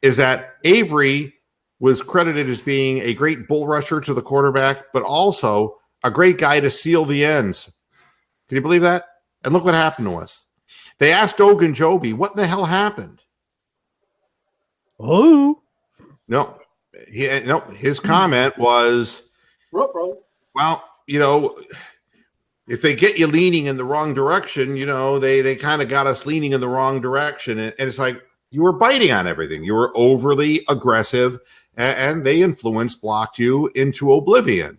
is that Avery was credited as being a great bull rusher to the quarterback, but also a great guy to seal the ends. Can you believe that? And look what happened to us. They asked Ogunjobi, what the hell happened? Oh. No, his comment was, well, if they get you leaning in the wrong direction, they kind of got us leaning in the wrong direction. And it's like you were biting on everything. You were overly aggressive, and they blocked you into oblivion.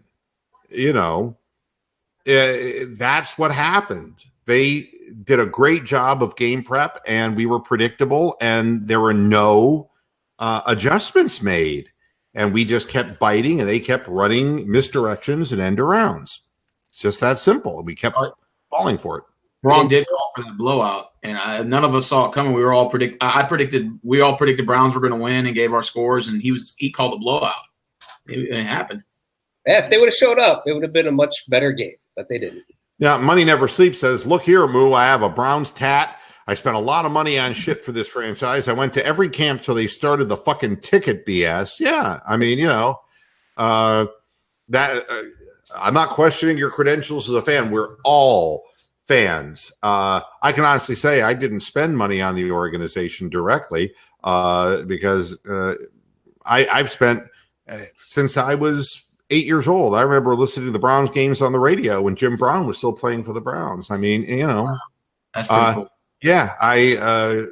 That's what happened. They did a great job of game prep, and we were predictable, and there were no adjustments made. And we just kept biting, and they kept running misdirections and end arounds. It's just that simple. We kept falling for it. Braun did call for that blowout, and none of us saw it coming. We all predicted Browns were going to win and gave our scores, and he called the blowout. It happened. Yeah, if they would have showed up, it would have been a much better game, but they didn't. Yeah, Money Never Sleeps says, look here, Moo, I have a Browns tat. I spent a lot of money on shit for this franchise. I went to every camp till they started the fucking ticket BS. Yeah, I mean, I'm not questioning your credentials as a fan. We're all fans. I can honestly say I didn't spend money on the organization directly because I've spent since I was 8 years old. I remember listening to the Browns games on the radio when Jim Brown was still playing for the Browns. I mean, that's pretty cool. Yeah,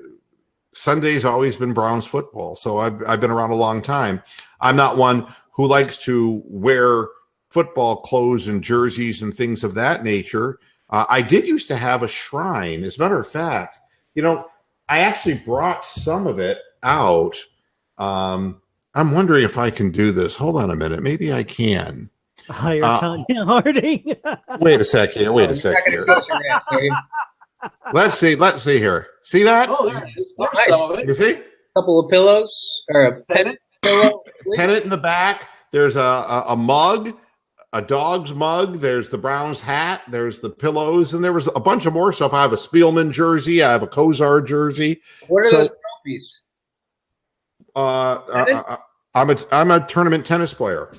Sunday's always been Browns football, so I've been around a long time. I'm not one who likes to wear football clothes and jerseys and things of that nature. I did used to have a shrine. As a matter of fact, I actually brought some of it out. I'm wondering if I can do this. Hold on a minute. Maybe I can. Hire Tanya Harding. Wait a sec here. Let's see here. See that? Oh, there's some of it. You see? A couple of pillows or a pennant pillow. Pennant in the back. There's a mug, a dog's mug. There's the Browns hat. There's the pillows, and there was a bunch of more stuff. I have a Spielman jersey. I have a Kozar jersey. What are those trophies? I'm a tournament tennis player.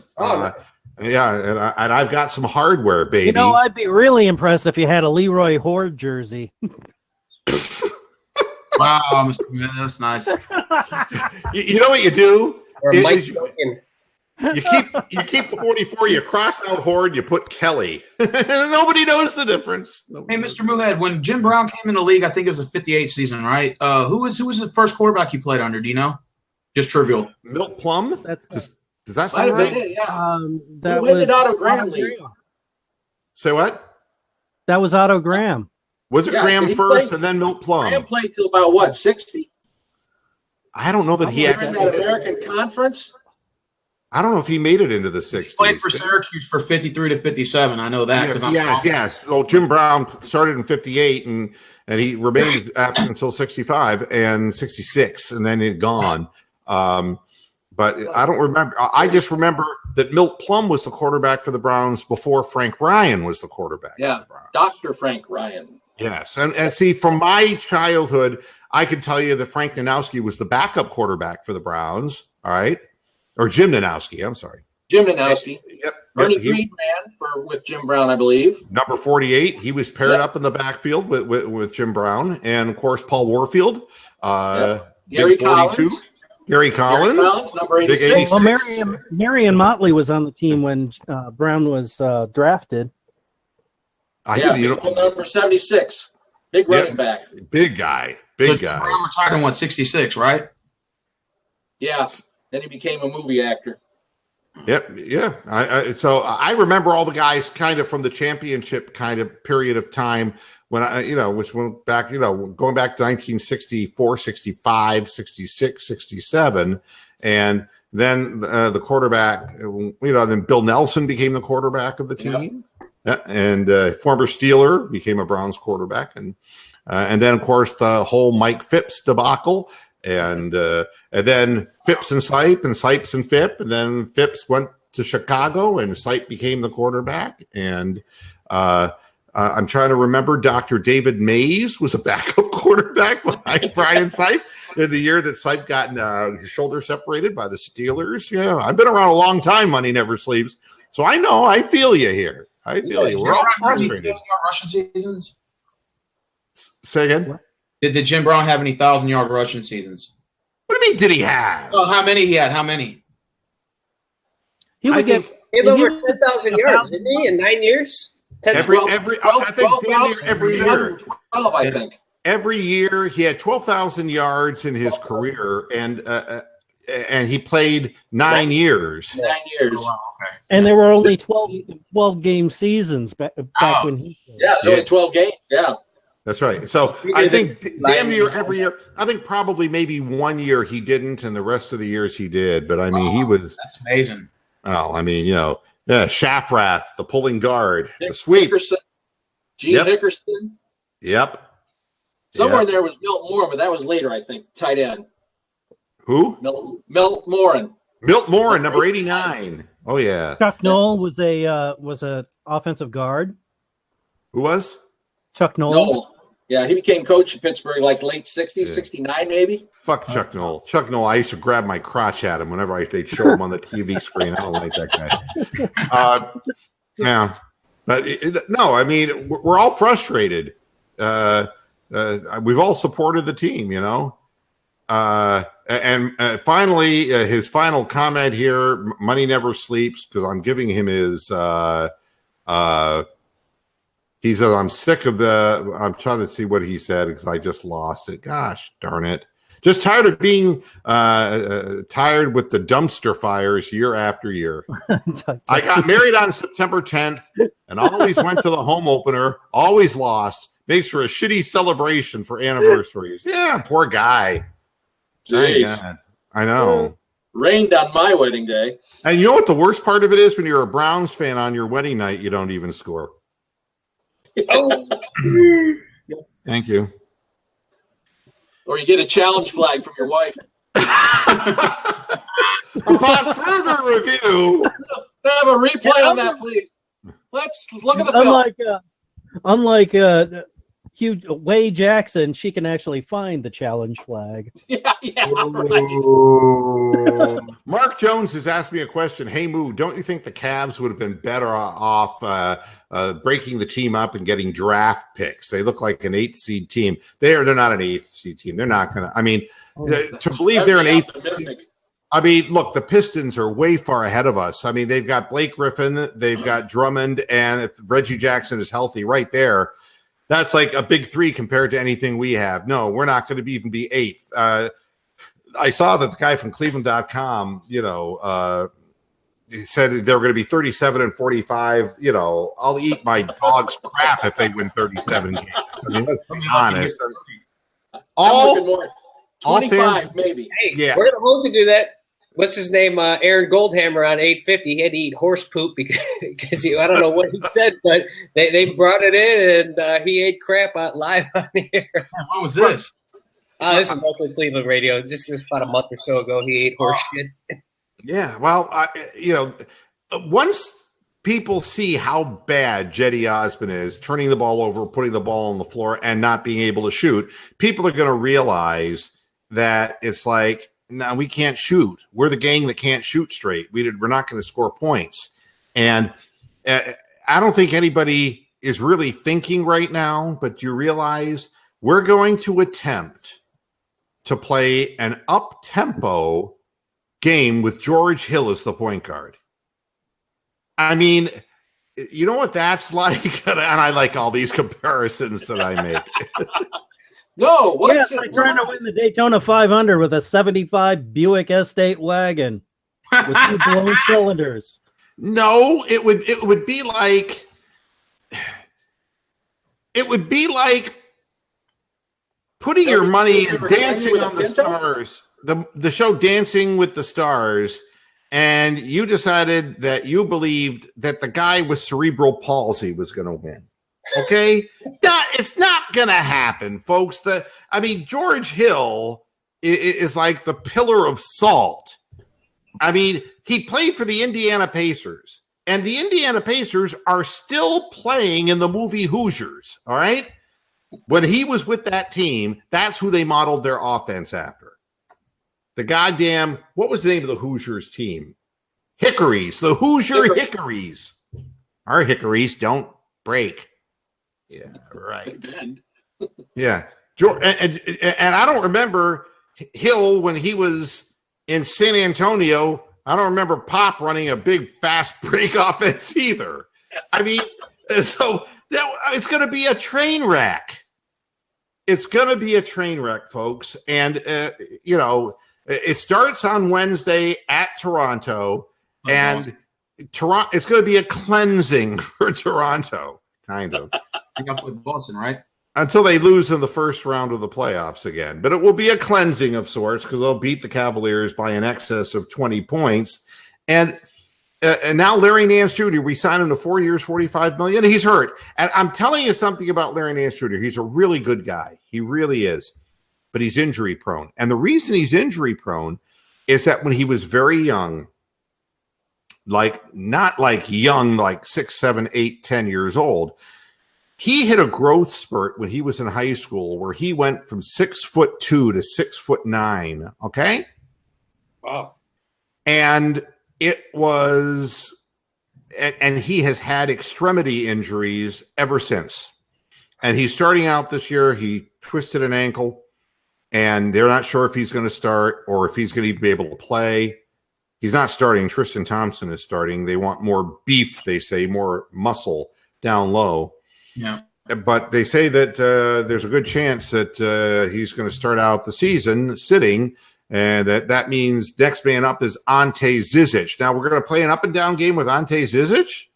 Yeah, and I've got some hardware, baby. I'd be really impressed if you had a Leroy Horde jersey. Wow, Mr. Man, that's nice. You know what you do? Or Mike You keep the 44. You cross out Horde. You put Kelly. Nobody knows the difference. Hey, Mr. Moohead, when Jim Brown came in the league, I think it was a '58 season, right? Who was the first quarterback he played under? Do you know? Just trivial. Milt Plum. Does that Might sound have right? been it, yeah. That when was did Otto Graham leave? Say what? That was Otto Graham. Was it Graham first and then Milt Plum? Graham played till about 60? I don't know that he actually in that American Conference. I don't know if he made it into the 60s. He played for Syracuse for 53 to 57. I know that. Yes. Well, Jim Brown started in 58 and he remained after until 65 and 66, and then he'd gone. But I don't remember. I just remember that Milt Plum was the quarterback for the Browns before Frank Ryan was the quarterback. Yeah, for the Browns. Dr. Frank Ryan. Yes, and see, from my childhood, I can tell you that Frank Nanowski was the backup quarterback for the Browns. All right, or Jim Nanowski. I'm sorry, Jim Nanowski. Yep. Ernie Green ran with Jim Brown, I believe. Number 48. He was paired up in the backfield with Jim Brown, and of course Paul Warfield. Gary Collins. Gary Collins, number 86. Well, Marion Motley was on the team when Brown was drafted. Number 76. Big running back. Big guy. We're talking, 66, right? Yeah. Then he became a movie actor. Yep. Yeah. So I remember all the guys kind of from the championship kind of period of time when which went back, going back to 1964, 65, 66, 67. And then the quarterback, then Bill Nelson became the quarterback of the team. Yep. Yeah. And former Steeler became a Browns quarterback. And then, of course, the whole Mike Phipps debacle. And then Phipps and Sipe and Sipes and Phipp. And then Phipps went to Chicago and Sipe became the quarterback. And I'm trying to remember Dr. David Mays was a backup quarterback behind Brian Sipe in the year that Sipe got his shoulder separated by the Steelers. Yeah, I've been around a long time, Money Never Sleeps. So I feel you here. I feel you. We're all frustrated. Rushing seasons? Say again? Did Jim Brown have any 1,000-yard rushing seasons? What do you mean, did he have? Oh, how many he had? How many? He would get over 10,000 yards, didn't he, in 9 years? Every year. 12, I think. Every year he had 12,000 yards in his career, and he played 9 years. 9 years. Oh, wow, okay. And there were only 12 game seasons back when he played. Yeah, there's only 12 games. Yeah. That's right. So I think damn near every year. I think probably maybe 1 year he didn't, and the rest of the years he did. But I mean, he was. That's amazing. Oh, I mean, Shafrath, the pulling guard, the sweep. Gene Hickerson. Yep. Somewhere in there was Milt Moore, but that was later, I think. Tight end. Who? Milt Morin. Milt Morin, number 89. Oh yeah. Chuck Noll was a offensive guard. Who was? Chuck Noll. Yeah, he became coach in Pittsburgh like late 60s, 69 maybe. Fuck Chuck Noll. Chuck Noll, I used to grab my crotch at him whenever they'd show him on the TV screen. I don't like that guy. Yeah. But no, I mean, we're all frustrated. We've all supported the team, and finally, his final comment here, money never sleeps, because I'm giving him his he says, I'm trying to see what he said because I just lost it. Gosh darn it. Just tired of being tired with the dumpster fires year after year. I got married on September 10th and always went to the home opener, always lost. Makes for a shitty celebration for anniversaries. Yeah, poor guy. Jeez. I know. Rained on my wedding day. And you know what the worst part of it is? When you're a Browns fan on your wedding night, you don't even score. Oh. Thank you. Or you get a challenge flag from your wife. Upon further review. Have a replay on that, please. Let's look at the film. Unlike Way Jackson, she can actually find the challenge flag. Yeah, right. Mark Jones has asked me a question. Hey, Moo, don't you think the Cavs would have been better off breaking the team up and getting draft picks? They look like an 8th seed team. They're not an 8th seed team. They're not going to. I mean, to believe they're an 8th. I mean, look, the Pistons are way far ahead of us. I mean, they've got Blake Griffin, they've got Drummond, and if Reggie Jackson is healthy right there, that's like a big three compared to anything we have. No, we're not going to even be 8th. I saw that the guy from Cleveland.com, he said they were going to be 37 and 45. I'll eat my dog's crap if they win 37 games. I mean, let's be honest. All 25, maybe. Hey, yeah. We're going to hold to do that. What's his name? Aaron Goldhammer on 850. He had to eat horse poop because I don't know what he said, but they brought it in and he ate crap out live on here. What was this? This is local Cleveland radio. Just about a month or so ago, he ate horse shit. Yeah, well, once people see how bad Jetty Osmond is, turning the ball over, putting the ball on the floor, and not being able to shoot, people are going to realize that it's like, no, we can't shoot. We're the gang that can't shoot straight. We're not going to score points. And I don't think anybody is really thinking right now, but you realize we're going to attempt to play an up-tempo game with George Hill as the point guard. I mean, you know what that's like? And I like all these comparisons that I make. No, what's like trying to win the Daytona 500 with a 75 Buick Estate wagon with 2 blown cylinders. No, it would be like putting your money in Dancing on the Stars, the show Dancing with the Stars, and you decided that you believed that the guy with cerebral palsy was going to win. Okay, it's not gonna happen, folks. George Hill is like the pillar of salt. I mean, he played for the Indiana Pacers, and the Indiana Pacers are still playing in the movie Hoosiers. All right, when he was with that team, that's who they modeled their offense after. The goddamn, what was the name of the Hoosiers team? Hickories, the Hoosier Hickories. Our hickories don't break. Yeah, right. Yeah. And I don't remember Hill when he was in San Antonio. I don't remember Pop running a big fast break offense either. I mean, so it's going to be a train wreck. It's going to be a train wreck, folks. And, it starts on Wednesday at Toronto. And Toronto, it's going to be a cleansing for Toronto, kind of. I think I played Boston, right? until they lose in the first round of the playoffs again. But it will be a cleansing of sorts because they'll beat the Cavaliers by an excess of 20 points. And now Larry Nance Jr., we signed him to 4 years, $45 million. He's hurt. And I'm telling you something about Larry Nance Jr. He's a really good guy. He really is. But he's injury prone. And the reason he's injury prone is that when he was very young, not like young, like 6, 7, 8, 10 years old, he hit a growth spurt when he was in high school where he went from 6'2" to 6'9". Okay. Wow. And it was, and he has had extremity injuries ever since. And he's starting out this year. He twisted an ankle, and they're not sure if he's going to start or if he's going to even be able to play. He's not starting. Tristan Thompson is starting. They want more beef, they say, more muscle down low. Yeah. But they say that there's a good chance that he's going to start out the season sitting, and that means next man up is Ante Zizic. Now we're going to play an up and down game with Ante Zizic.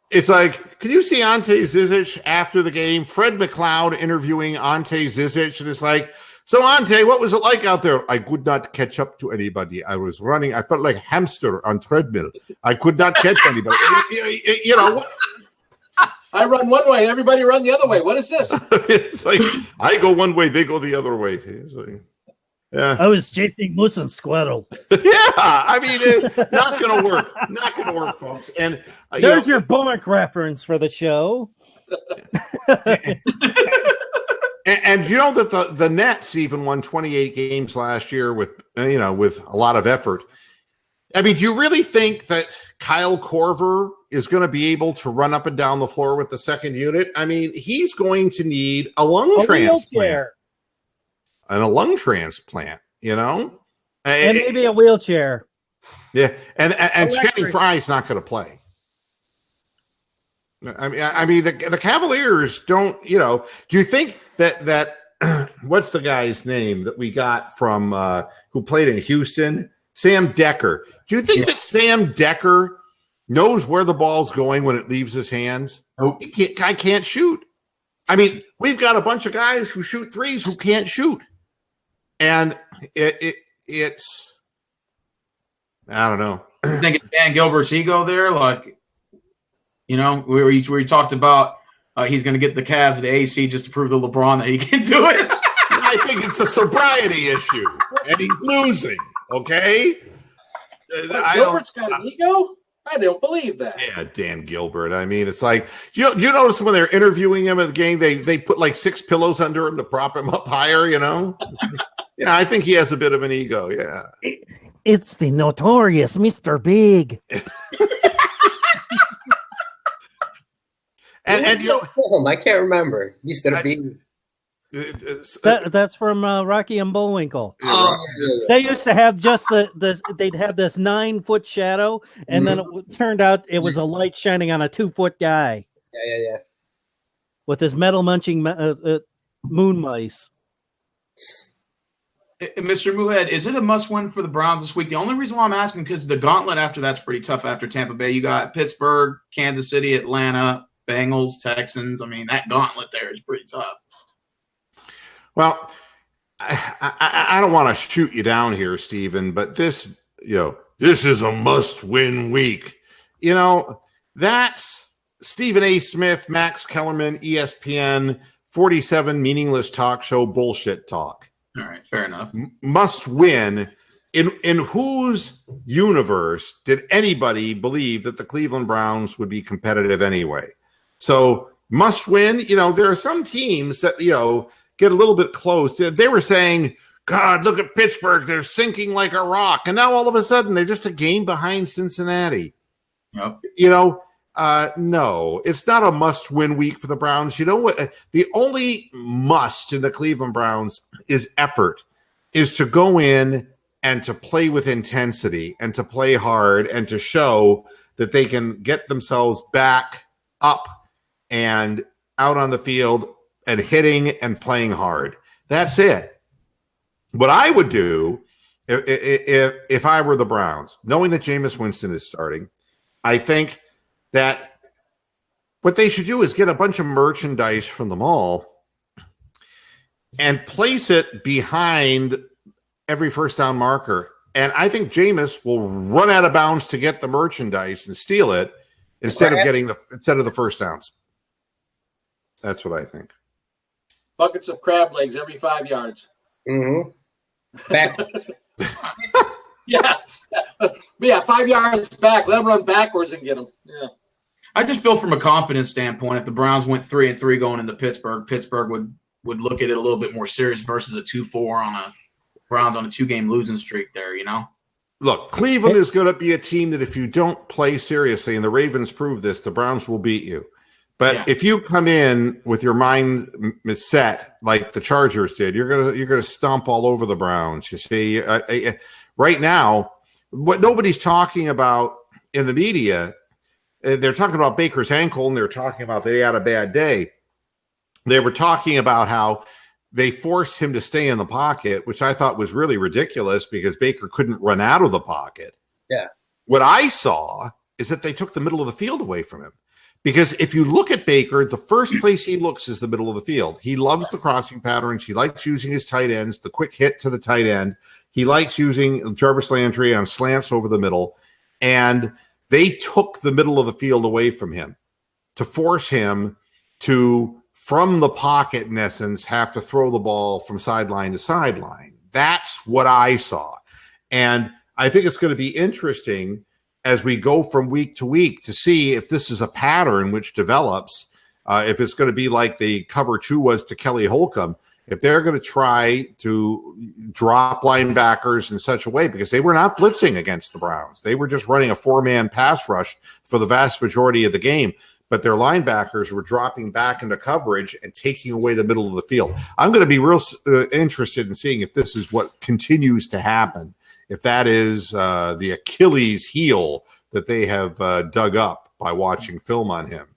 It's like, can you see Ante Zizic after the game? Fred McLeod interviewing Ante Zizic, and it's like, so Ante, what was it like out there? I could not catch up to anybody. I was running. I felt like a hamster on treadmill. I could not catch anybody. You know. I run one way, everybody run the other way. What is this? It's like I go one way, they go the other way. Like, yeah. I was chasing moose and squirrel. Yeah, I mean, not going to work. Not going to work, folks. And there's your Bullock reference for the show. And you know that the Nets even won 28 games last year with a lot of effort. I mean, do you really think that Kyle Korver is going to be able to run up and down the floor with the second unit? I mean, he's going to need a lung transplant. And a lung transplant, and maybe a wheelchair. Yeah, and Channing Frye's not going to play. I mean, the Cavaliers don't. Do you think that what's the guy's name that we got from who played in Houston? Sam Decker. Do you think that Sam Decker knows where the ball's going when it leaves his hands? Nope. Guy can't shoot. I mean, we've got a bunch of guys who shoot threes who can't shoot. And it's I don't know. I think it's Dan Gilbert's ego there. Like, where you talked about he's going to get the Cavs at the AC just to prove to LeBron that he can do it. I think it's a sobriety issue. And he's losing. Okay, Gilbert's got an ego? I don't believe that. Yeah, Dan Gilbert. I mean, it's like you notice when they're interviewing him at the game, they put like 6 pillows under him to prop him up higher. Yeah, I think he has a bit of an ego. Yeah, it's the notorious Mr. Big. and I can't remember Mr. Big. That's from Rocky and Bullwinkle. Oh, yeah. They used to have just they'd have this 9-foot shadow, and then it turned out it was a light shining on a 2-foot guy. Yeah. With his metal munching moon mice. Mr. Moohead, is it a must-win for the Browns this week? The only reason why I'm asking because the gauntlet after that's pretty tough after Tampa Bay. You got Pittsburgh, Kansas City, Atlanta, Bengals, Texans. I mean, that gauntlet there is pretty tough. Well, I don't want to shoot you down here, Stephen, but this is a must-win week. That's Stephen A. Smith, Max Kellerman, ESPN, 47 meaningless talk show bullshit talk. All right, fair enough. Must win. In whose universe did anybody believe that the Cleveland Browns would be competitive anyway? So must win. There are some teams that get a little bit close. They were saying, God, look at Pittsburgh. They're sinking like a rock. And now all of a sudden they're just a game behind Cincinnati. Yep. No, it's not a must-win week for the Browns. You know what? The only must in the Cleveland Browns is effort, is to go in and to play with intensity and to play hard and to show that they can get themselves back up and out on the field and hitting and playing hard. That's it. What I would do if I were the Browns, knowing that Jameis Winston is starting, I think that what they should do is get a bunch of merchandise from the mall and place it behind every first down marker. And I think Jameis will run out of bounds to get the merchandise and steal it instead of the first downs. That's what I think. Buckets of crab legs every 5 yards. Mm-hmm. Back. Yeah. 5 yards back. Let them run backwards and get them. Yeah. I just feel from a confidence standpoint, if the Browns went 3-3 going into Pittsburgh, Pittsburgh would look at it a little bit more serious versus a 2-4 on a Browns on a 2-game losing streak there, you know? Look, Cleveland is going to be a team that if you don't play seriously, and the Ravens prove this, the Browns will beat you. But if you come in with your mind set like the Chargers did, you're gonna stomp all over the Browns. You see, right now, what nobody's talking about in the media, they're talking about Baker's ankle, and they're talking about that he had a bad day. They were talking about how they forced him to stay in the pocket, which I thought was really ridiculous because Baker couldn't run out of the pocket. Yeah. What I saw is that they took the middle of the field away from him. Because if you look at Baker, the first place he looks is the middle of the field. He loves the crossing patterns. He likes using his tight ends, the quick hit to the tight end. He likes using Jarvis Landry on slants over the middle. And they took the middle of the field away from him to force him to, from the pocket, in essence, have to throw the ball from sideline to sideline. That's what I saw. And I think it's going to be interesting as we go from week to week to see if this is a pattern which develops, if it's going to be like the cover 2 was to Kelly Holcomb, if they're going to try to drop linebackers in such a way, because they were not blitzing against the Browns. They were just running a 4-man pass rush for the vast majority of the game, but their linebackers were dropping back into coverage and taking away the middle of the field. I'm going to be real interested in seeing if this is what continues to happen. If that is the Achilles heel that they have dug up by watching film on him.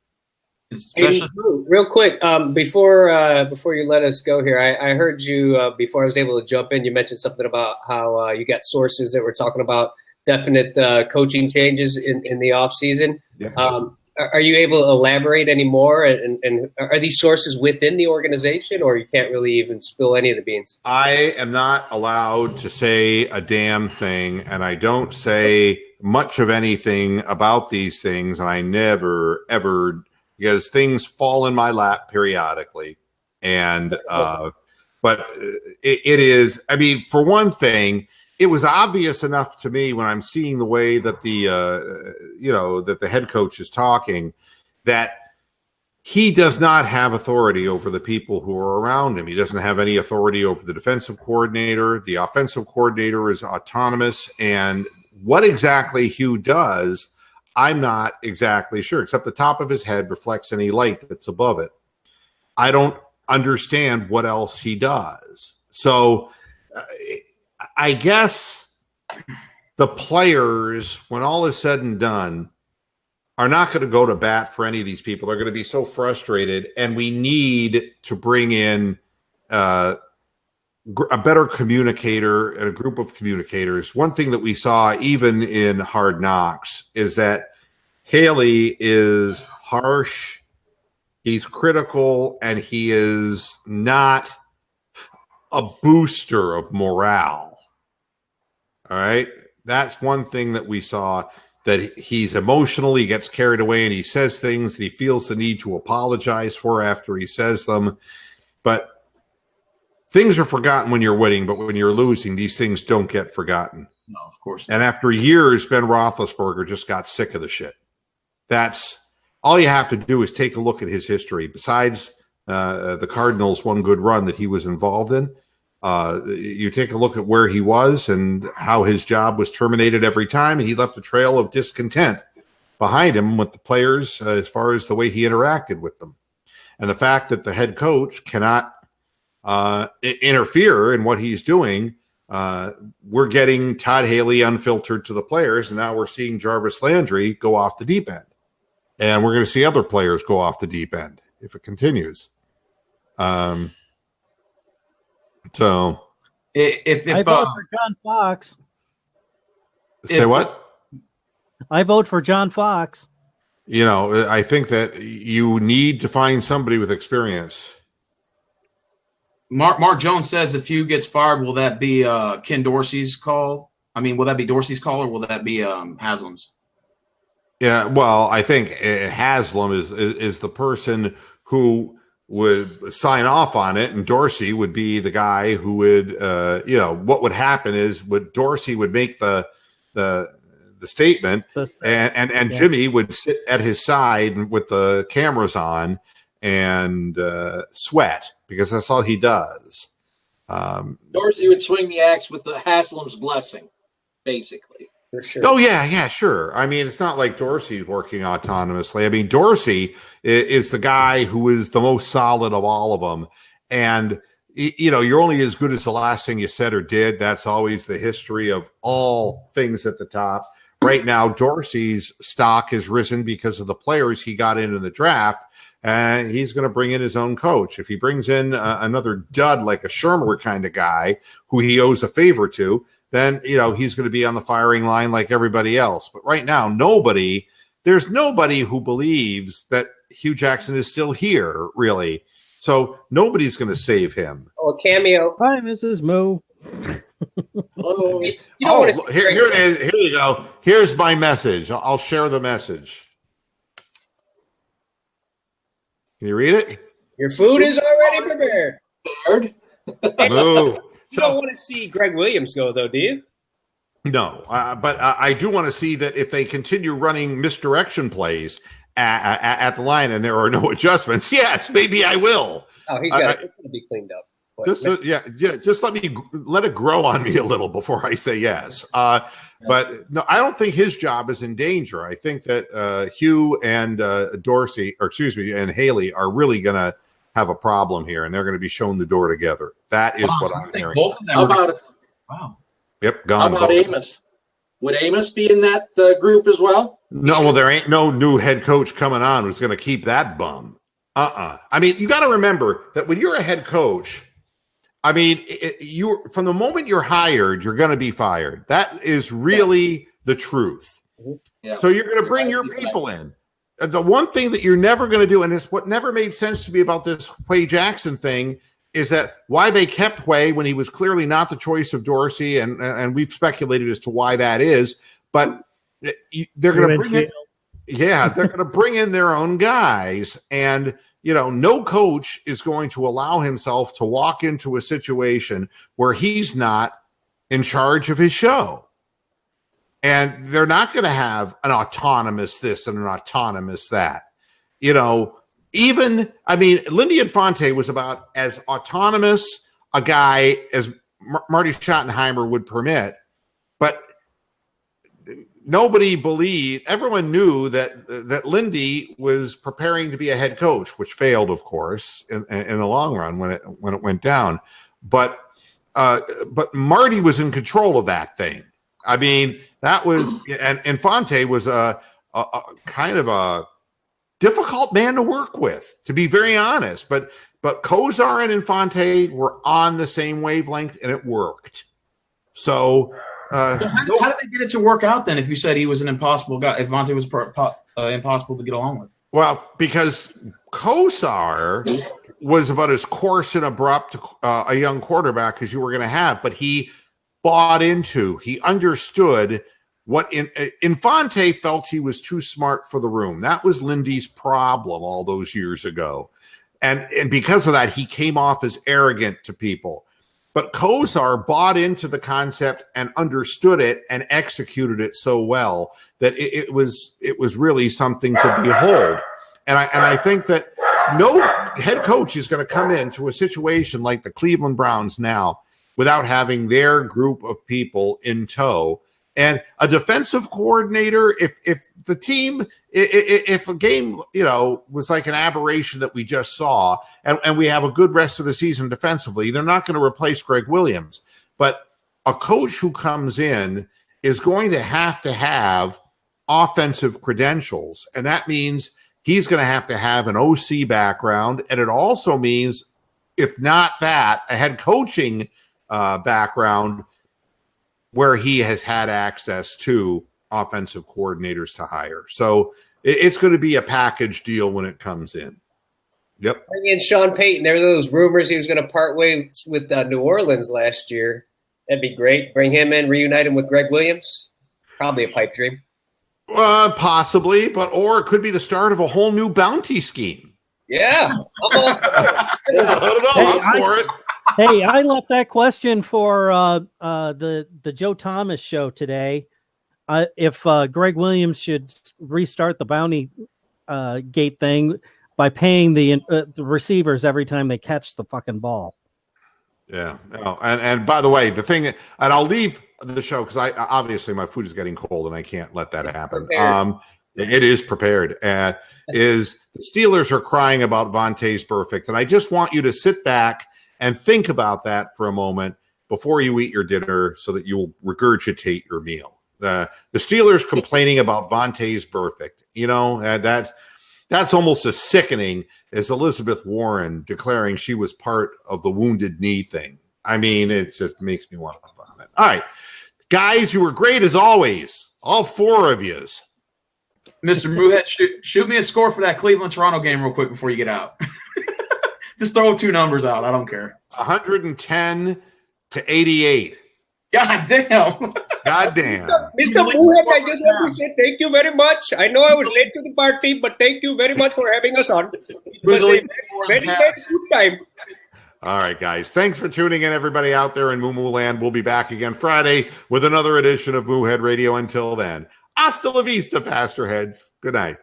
Hey, real quick, before you let us go here, I heard you before I was able to jump in. You mentioned something about how you got sources that were talking about definite coaching changes in the off season. Yeah. Are you able to elaborate any more? And are these sources within the organization, or you can't really even spill any of the beans? I am not allowed to say a damn thing, and I don't say much of anything about these things, and I never, ever, because things fall in my lap periodically. And but it is, I mean, for one thing, it was obvious enough to me when I'm seeing the way that that the head coach is talking, that he does not have authority over the people who are around him. He doesn't have any authority over the defensive coordinator. The offensive coordinator is autonomous. And what exactly Hugh does, I'm not exactly sure, except the top of his head reflects any light that's above it. I don't understand what else he does. So I guess the players, when all is said and done, are not going to go to bat for any of these people. They're going to be so frustrated, and we need to bring in a better communicator and a group of communicators. One thing that we saw even in Hard Knocks is that Haley is harsh, he's critical, and he is not a booster of morale. All right. That's one thing that we saw, that he's emotional, he gets carried away, and he says things that he feels the need to apologize for after he says them. But things are forgotten when you're winning, but when you're losing, these things don't get forgotten. No, of course not. And after years, Ben Roethlisberger just got sick of the shit. That's all you have to do is take a look at his history. Besides the Cardinals' one good run that he was involved in, you take a look at where he was and how his job was terminated every time. And he left a trail of discontent behind him with the players as far as the way he interacted with them. And the fact that the head coach cannot interfere in what he's doing, we're getting Todd Haley unfiltered to the players. And now we're seeing Jarvis Landry go off the deep end. And we're going to see other players go off the deep end if it continues. So if I vote for John Fox. Say what? I vote for John Fox. I think that you need to find somebody with experience. Mark Jones says if Hugh gets fired, will that be Ken Dorsey's call? I mean, will that be Dorsey's call or will that be Haslam's? Yeah, well, I think Haslam is the person who would sign off on it, and Dorsey would be the guy who would, what would happen is Dorsey would make the statement, and Jimmy would sit at his side with the cameras on and sweat because that's all he does. Dorsey would swing the axe with the Haslam's blessing, basically. For sure. Oh, yeah, sure. I mean, it's not like Dorsey's working autonomously. I mean, Dorsey is the guy who is the most solid of all of them. And, you're only as good as the last thing you said or did. That's always the history of all things at the top. Right now, Dorsey's stock has risen because of the players he got in the draft, and he's going to bring in his own coach. If he brings in another dud like a Shermer kind of guy who he owes a favor to, then, he's going to be on the firing line like everybody else. But right now, there's nobody who believes that Hugh Jackson is still here, really. So nobody's going to save him. Oh, a cameo. Hi, Mrs. Moo. Here it is. Here you go. Here's my message. I'll share the message. Can you read it? Your food is already prepared. Moo. You don't want to see Greg Williams go, though, do you? No, but I do want to see that if they continue running misdirection plays at the line and there are no adjustments, yes, maybe I will. Oh, he's got to be cleaned up. Just let it grow on me a little before I say yes. But no, I don't think his job is in danger. I think that Hugh and and Haley are really going to have a problem here, and they're going to be shown the door together. That is what I'm hearing. Both of them. How about wow? Yep, gone. How about Amos? Would Amos be in that group as well? No, well, there ain't no new head coach coming on who's going to keep that bum. I mean, you got to remember that when you're a head coach, I mean, from the moment you're hired, you're going to be fired. That is really the truth. Yeah. So you're going to bring your people in. The one thing that you're never going to do, and it's what never made sense to me about this Huey Jackson thing, is that why they kept Huey when he was clearly not the choice of Dorsey, and we've speculated as to why that is. But they're going to bring they're going to bring in their own guys, and no coach is going to allow himself to walk into a situation where he's not in charge of his show. And they're not going to have an autonomous this and an autonomous that. Lindy Infante was about as autonomous a guy as Marty Schottenheimer would permit, but nobody believed. Everyone knew that Lindy was preparing to be a head coach, which failed, of course, in the long run when it went down. But Marty was in control of that thing. I mean, that was, and Infante was a kind of a difficult man to work with, to be very honest. But Kozar and Infante were on the same wavelength, and it worked. So, how did they get it to work out then? If you said he was an impossible guy, if Infante was impossible to get along with. Well, because Kozar was about as coarse and abrupt a young quarterback as you were going to have, but he he understood what Infante felt he was too smart for the room. That was Lindy's problem all those years ago. And because of that, he came off as arrogant to people. But Kozar bought into the concept and understood it and executed it so well that it was really something to behold. And I think that no head coach is going to come into a situation like the Cleveland Browns now without having their group of people in tow. And a defensive coordinator, if the team, if a game, was like an aberration that we just saw, and we have a good rest of the season defensively, they're not going to replace Greg Williams. But a coach who comes in is going to have offensive credentials. And that means he's going to have an OC background. And it also means, if not that, a head coaching background where he has had access to offensive coordinators to hire. So It's going to be a package deal when it comes in. Yep. Bring in Sean Payton. There were those rumors he was going to part ways with New Orleans last year. That'd be great. Bring him in, reunite him with Greg Williams. Probably a pipe dream. Possibly, or it could be the start of a whole new bounty scheme. Yeah. I don't know. I'm for it. Hey, I left that question for the Joe Thomas show today. If Greg Williams should restart the bounty gate thing by paying the receivers every time they catch the fucking ball. Yeah. Oh, and by the way, the thing, and I'll leave the show because obviously my food is getting cold and I can't let that happen. It is prepared. Is the Steelers are crying about Vontae's perfect, and I just want you to sit back and think about that for a moment before you eat your dinner, so that you'll regurgitate your meal. The Steelers complaining about Vontae's perfect. That's almost as sickening as Elizabeth Warren declaring she was part of the Wounded Knee thing. I mean, it just makes me want to vomit. All right, guys, you were great as always. All four of yous. Mr. Moohead, shoot me a score for that Cleveland-Toronto game real quick before you get out. Just throw 2 numbers out. I don't care. 110-88. God damn. God damn. Mr. Moohead, I just want to say thank you very much. I know I was late to the party, but thank you very much for having us on. It was a very, very good time. All right, guys. Thanks for tuning in, everybody out there in Moo Moo Land. We'll be back again Friday with another edition of Moohead Radio. Until then, hasta la vista, Pastor Heads. Good night.